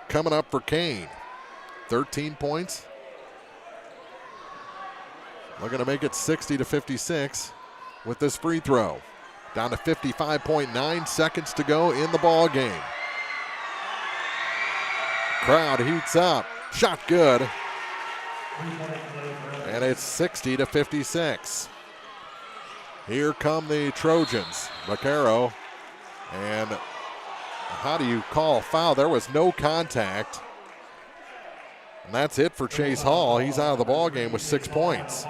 coming up for Kane. 13 points. Looking to make it 60-56 with this free throw. Down to 55.9 seconds to go in the ball game. Crowd heats up. Shot good. And it's 60-56. Here come the Trojans. Vaquero. And how do you call a foul? There was no contact. And that's it for Chase Hall. He's out of the ball game with 6 points.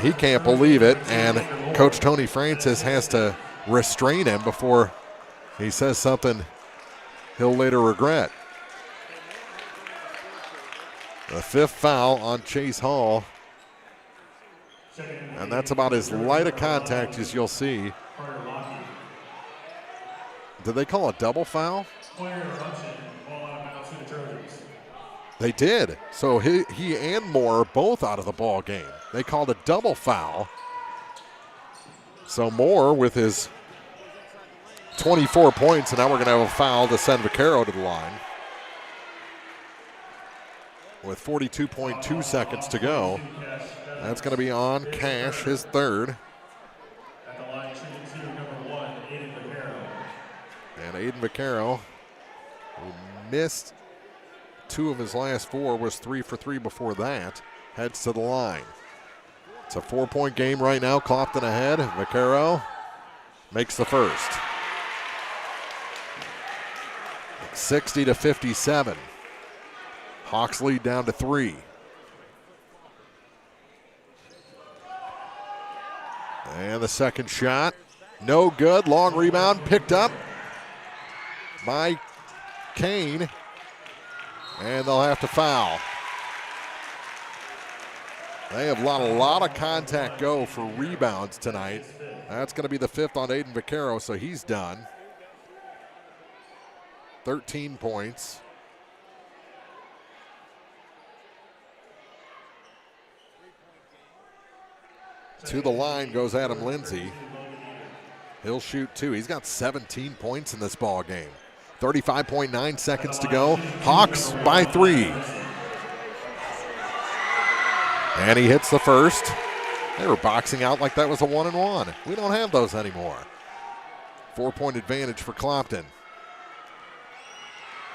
He can't believe it, and Coach Tony Francis has to restrain him before he says something he'll later regret. The 5th foul on Chase Hall, and that's about as light a contact as you'll see. Did they call a double foul? They did. So he and Moore are both out of the ball game. They called a double foul. So Moore with his 24 points, and now we're going to have a foul to send Vaquero to the line. With 42.2 seconds to go. That's going to be on Cash, his third. And Aiden Vaquero, who missed 2 of his last 4, was 3 for 3 before that, heads to the line. It's a 4-point game right now. Clopton ahead. Vaquero makes the first. 60-57. Hawks lead down to 3. And the second shot, no good. Long rebound picked up by Kane, and they'll have to foul. They have let a lot of contact go for rebounds tonight. That's going to be the 5th on Aiden Vaquero, so he's done. 13 points. To the line goes Adam Lindsay. He'll shoot 2. He's got 17 points in this ball game. 35.9 seconds to go. Hawks by 3. And he hits the first. They were boxing out like that was a 1-and-1. We don't have those anymore. 4-point advantage for Clopton.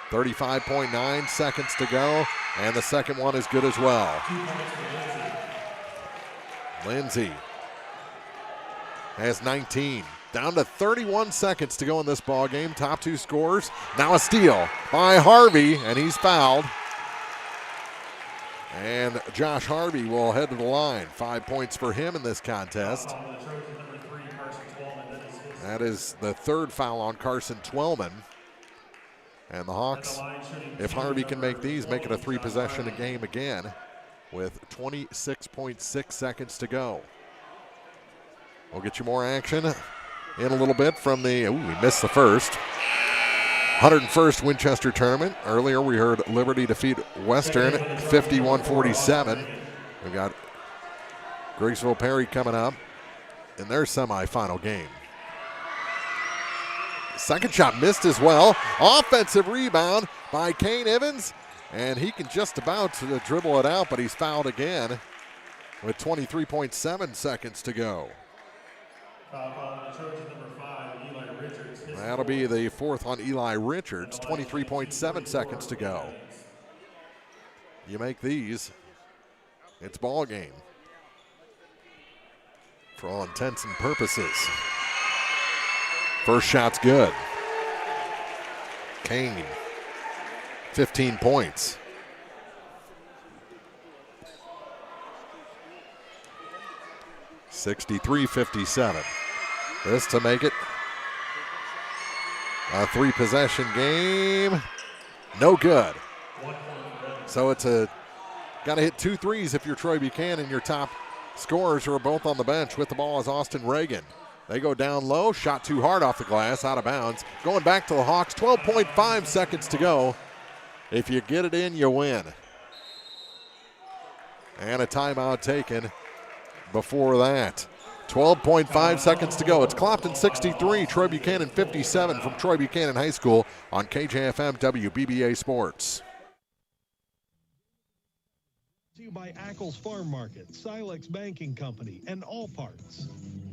35.9 seconds to go, and the second one is good as well. Lindsay has 19. Down to 31 seconds to go in this ball game. Top 2 scores. Now a steal by Harvey, and he's fouled. And Josh Harvey will head to the line. 5 points for him in this contest. That is the third foul on Carson Twellman. And the Hawks, if Harvey can make these, make it a 3-possession game again with 26.6 seconds to go. We'll get you more action in a little bit from the, we missed the first. 101st Winchester Tournament. Earlier we heard Liberty defeat Western 51-47. We've got Griggsville Perry coming up in their semifinal game. Second shot missed as well. Offensive rebound by Kane Evans, and he can just about dribble it out, but he's fouled again with 23.7 seconds to go. That'll be the fourth on Eli Richards, 23.7 seconds to go. You make these, it's ball game for all intents and purposes. First shot's good. Kane, 15 points. (63-57). This to make it a 3-possession game. No good. So it's got to hit 2 threes if you're Troy-Buchanan. Your top scorers who are both on the bench. With the ball is Austin Reagan. They go down low, shot too hard off the glass, out of bounds. Going back to the Hawks, 12.5 seconds to go. If you get it in, you win. And a timeout taken before that. 12.5 seconds to go. It's Clopton 63, Troy-Buchanan 57 from Troy-Buchanan High School on KJFM WBBA Sports. To you by Ackles Farm Market, Silex Banking Company, and All Parts.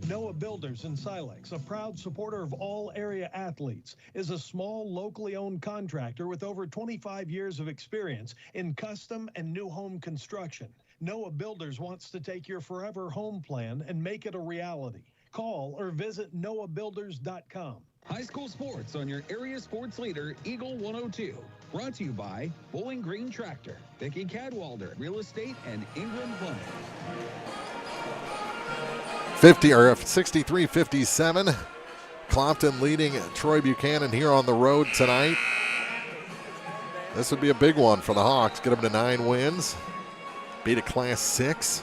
Noah Builders in Silex, a proud supporter of all area athletes, is a small, locally owned contractor with over 25 years of experience in custom and new home construction. Noah Builders wants to take your forever home plan and make it a reality. Call or visit noahbuilders.com. High school sports on your area sports leader, Eagle 102. Brought to you by Bowling Green Tractor, Vicky Cadwalder, Real Estate, and Ingram Plumbing. 63-57. Clopton leading Troy-Buchanan here on the road tonight. This would be a big one for the Hawks. Get them to 9 wins. Beat a Class 6.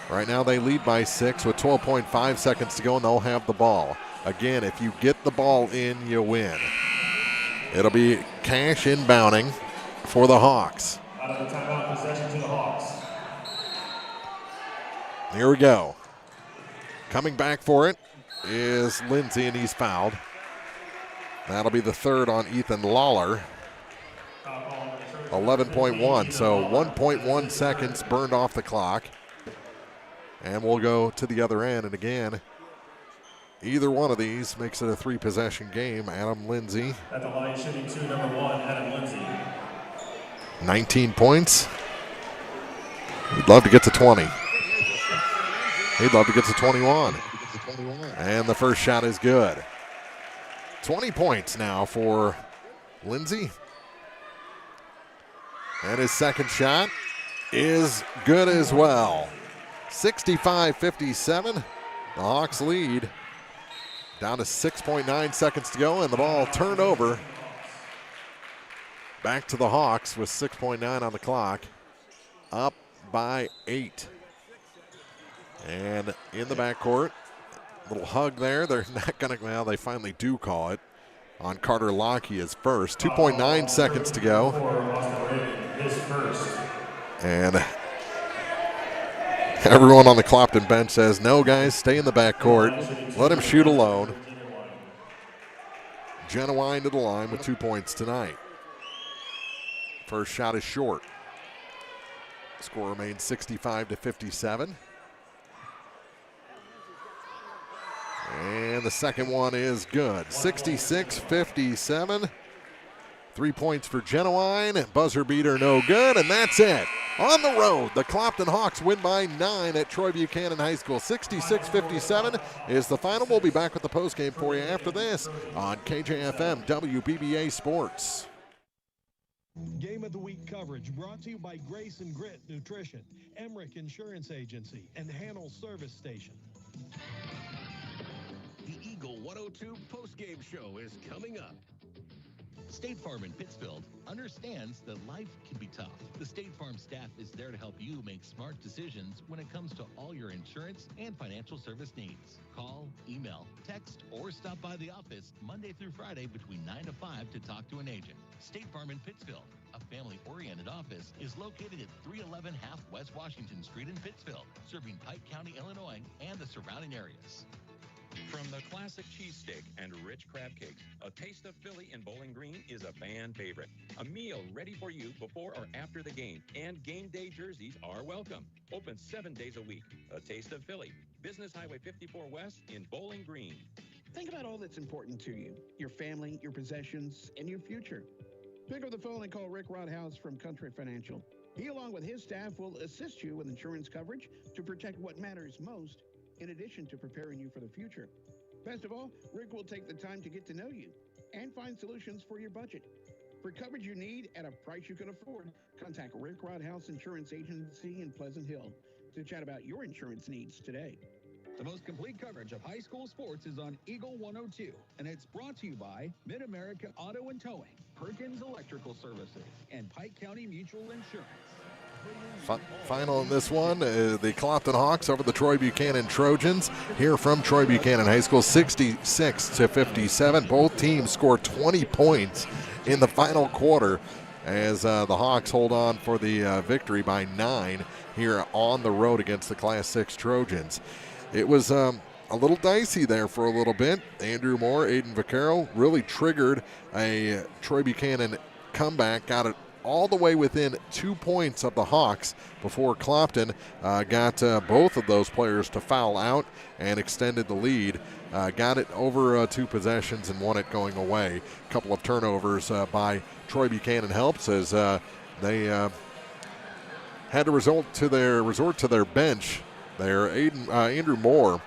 Right now they lead by 6 with 12.5 seconds to go, and they'll have the ball. Again, if you get the ball in, you win. It'll be Cash inbounding for the Hawks. Out of the timeout, possession to the Hawks. Here we go. Coming back for it is Lindsay, and he's fouled. That'll be the third on Ethan Lawler. 11.1, so 1.1 seconds burned off the clock. And we'll go to the other end, and again, either one of these makes it a 3-possession game. Adam Lindsay. At the line, shooting 2, number 1, Adam Lindsay. 19 points. He'd love to get to 20. He'd love to get to 21. And the first shot is good. 20 points now for Lindsay. And his second shot is good as well. 65-57. The Hawks lead. Down to 6.9 seconds to go, and the ball turned over. Back to the Hawks with 6.9 on the clock. Up by 8. And in the backcourt, little hug there. They're not going to, well, they finally do call it on Carter Lockheed as first. 2.9 seconds to go. And everyone on the Clopton bench says, no, guys, stay in the backcourt. Let him shoot alone. Genowine to the line with 2 points tonight. First shot is short. Score remains 65-57. And the second one is good. 66-57. 3 points for Genowine. Buzzer beater no good, and that's it. On the road, the Clopton Hawks win by 9 at Troy-Buchanan High School. 66-57 is the final. We'll be back with the postgame for you after this on KJFM WBBA Sports. Game of the Week coverage brought to you by Grace and Grit Nutrition, Emmerich Insurance Agency, and Hannell Service Station. The Eagle 102 postgame show is coming up. State Farm in Pittsfield understands that life can be tough. The State Farm staff is there to help you make smart decisions when it comes to all your insurance and financial service needs. Call, email, text, or stop by the office Monday through Friday between 9 to 5 to talk to an agent. State Farm in Pittsfield, a family-oriented office, is located at 311 Half West Washington Street in Pittsfield, serving Pike County, Illinois, and the surrounding areas. From the classic cheesesteak and rich crab cakes, a taste of Philly in Bowling Green is a fan favorite. A meal ready for you before or after the game, and game day jerseys are welcome. Open 7 days a week. A taste of Philly. Business Highway 54 West in Bowling Green. Think about all that's important to you, your family, your possessions, and your future. Pick up the phone and call Rick Rodhouse from Country Financial. He, along with his staff, will assist you with insurance coverage to protect what matters most, in addition to preparing you for the future. Best of all, Rick will take the time to get to know you and find solutions for your budget. For coverage you need at a price you can afford, contact Rick Rodhouse Insurance Agency in Pleasant Hill to chat about your insurance needs today. The most complete coverage of high school sports is on Eagle 102, and it's brought to you by Mid-America Auto and Towing, Perkins Electrical Services, and Pike County Mutual Insurance. Final in this one, the Clopton Hawks over the Troy-Buchanan Trojans here from Troy-Buchanan High School, 66-57. Both teams score 20 points in the final quarter as the Hawks hold on for the victory by 9 here on the road against the Class 6 Trojans. It was a little dicey there for a little bit. Andrew Moore, Aiden Vaccaro really triggered a Troy-Buchanan comeback, got it all the way within 2 points of the Hawks before Clopton got both of those players to foul out and extended the lead. Got it over 2 possessions and won it going away. A couple of turnovers by Troy-Buchanan helps as they had to resort to their bench there. Andrew Moore,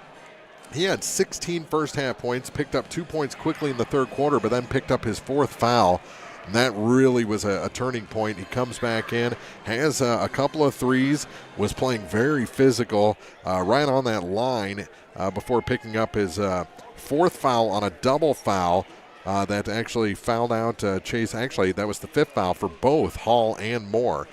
he had 16 first half points, picked up 2 points quickly in the third quarter, but then picked up his 4th foul. And that really was a turning point. He comes back in, has a couple of threes, was playing very physical right on that line before picking up his 4th foul on a double foul that actually fouled out Chase. Actually, that was the 5th foul for both Hall and Moore.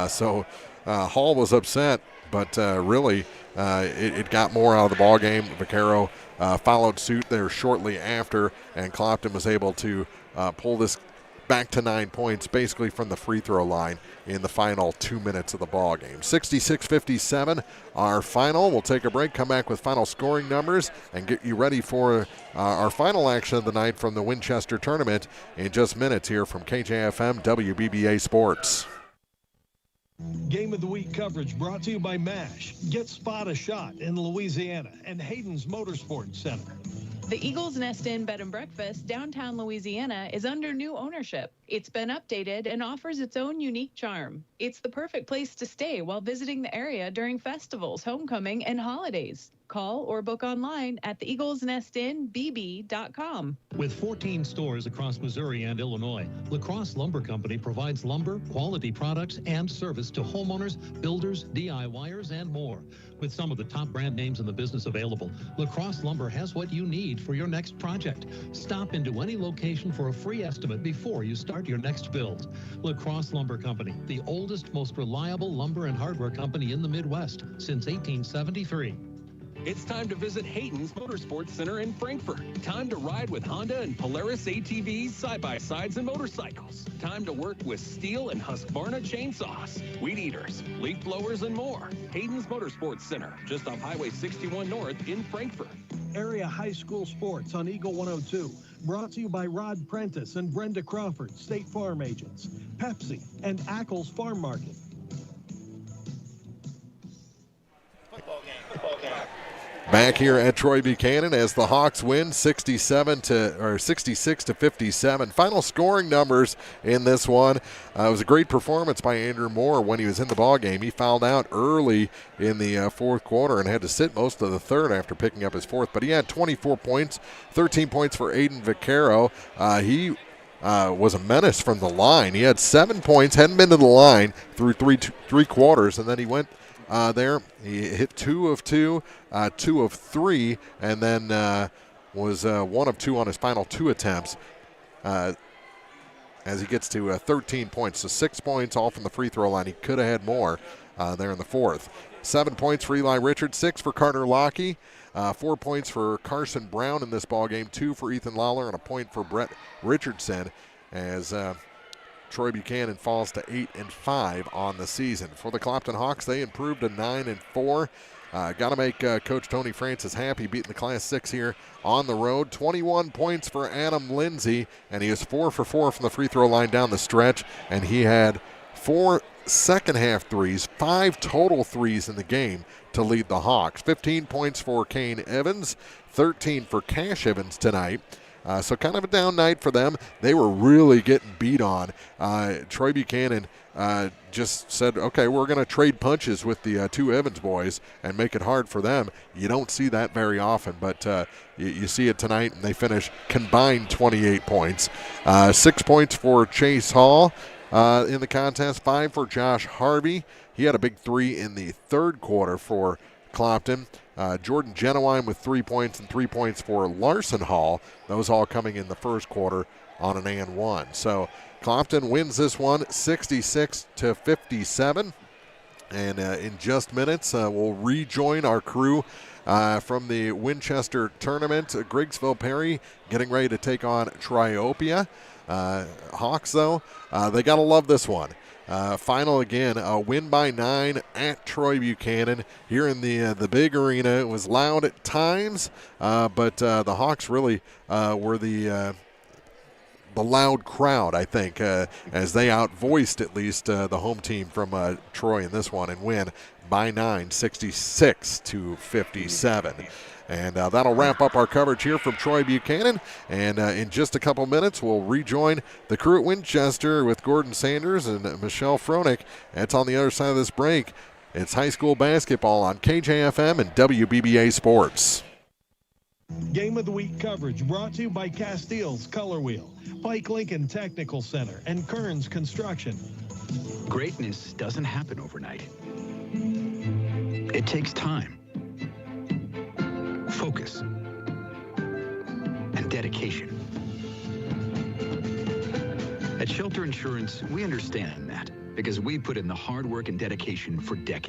So Hall was upset, but really it got Moore out of the ball game. Vaccaro followed suit there shortly after, and Clopton was able to pull this back to 9 points basically from the free throw line in the final 2 minutes of the ball game. 66-57, our final. We'll take a break, come back with final scoring numbers, and get you ready for our final action of the night from the Winchester tournament in just minutes here from KJFM WBBA Sports. Game of the Week coverage brought to you by MASH. Get Spot a Shot in Louisiana and Hayden's Motorsports Center. The Eagles Nest Inn Bed and Breakfast, downtown Louisiana, is under new ownership. It's been updated and offers its own unique charm. It's the perfect place to stay while visiting the area during festivals, homecoming, and holidays. Call or book online at theeaglesnestinbb.com. With 14 stores across Missouri and Illinois, La Crosse Lumber Company provides lumber, quality products, and service to homeowners, builders, DIYers, and more. With some of the top brand names in the business available, La Crosse Lumber has what you need for your next project. Stop into any location for a free estimate before you start your next build. La Crosse Lumber Company, the oldest, most reliable lumber and hardware company in the Midwest since 1873. It's time to visit Hayden's Motorsports Center in Frankfort. Time to ride with Honda and Polaris ATVs, side-by-sides, and motorcycles. Time to work with Steel and Husqvarna chainsaws, weed eaters, leaf blowers, and more. Hayden's Motorsports Center, just off Highway 61 North in Frankfort. Area high school sports on Eagle 102. Brought to you by Rod Prentice and Brenda Crawford, State Farm agents, Pepsi, and Ackles Farm Market. Football game. Back here at Troy-Buchanan as the Hawks win 66-57. Final scoring numbers in this one. It was a great performance by Andrew Moore when he was in the ball game. He fouled out early in the fourth quarter and had to sit most of the third after picking up his 4th. But he had 24 points, 13 points for Aiden Vaccaro. He was a menace from the line. He had 7 points, hadn't been to the line through three quarters, and then he went there. He hit 2 of 2, 2 of 3, and then was 1 of 2 on his final 2 attempts as he gets to 13 points. So 6 points all from the free throw line. He could have had more there in the fourth. 7 points for Eli Richards, 6 for Carter Lockey, 4 points for Carson Brown in this ballgame, 2 for Ethan Lawler, and a point for Brett Richardson as Troy-Buchanan falls to 8-5 on the season. For the Clopton Hawks, they improved to 9-4. Got to make Coach Tony Francis happy, beating the Class 6 here on the road. 21 points for Adam Lindsay, and he is 4 for 4 from the free throw line down the stretch, and he had 4 second-half threes, 5 total threes in the game to lead the Hawks. 15 points for Kane Evans, 13 for Cash Evans tonight. So kind of a down night for them. They were really getting beat on. Troy-Buchanan just said, okay, we're going to trade punches with the 2 Evans boys and make it hard for them. You don't see that very often, but you see it tonight, and they finish combined 28 points. 6 points for Chase Hall in the contest, 5 for Josh Harvey. He had a big 3 in the third quarter for Clopton. Jordan Genowine with 3 points and 3 points for Larson Hall. Those all coming in the first quarter on an and one. So Clopton wins this one 66-57. And in just minutes, we'll rejoin our crew from the Winchester tournament. Griggsville Perry getting ready to take on Triopia. Hawks, though, they got to love this one. Final again, a win by 9 at Troy-Buchanan here in the big arena. It was loud at times, but the Hawks really were the loud crowd, I think, as they outvoiced at least the home team from Troy in this one and win by 9, 66-57. And that'll wrap up our coverage here from Troy-Buchanan. And in just a couple minutes, we'll rejoin the crew at Winchester with Gordon Sanders and Michelle Froelich. That's on the other side of this break. It's high school basketball on KJFM and WBBA Sports. Game of the Week coverage brought to you by Castile's Color Wheel, Pike Lincoln Technical Center, and Kearns Construction. Greatness doesn't happen overnight. It takes time, focus, and dedication. At Shelter Insurance, we understand that because we put in the hard work and dedication for decades.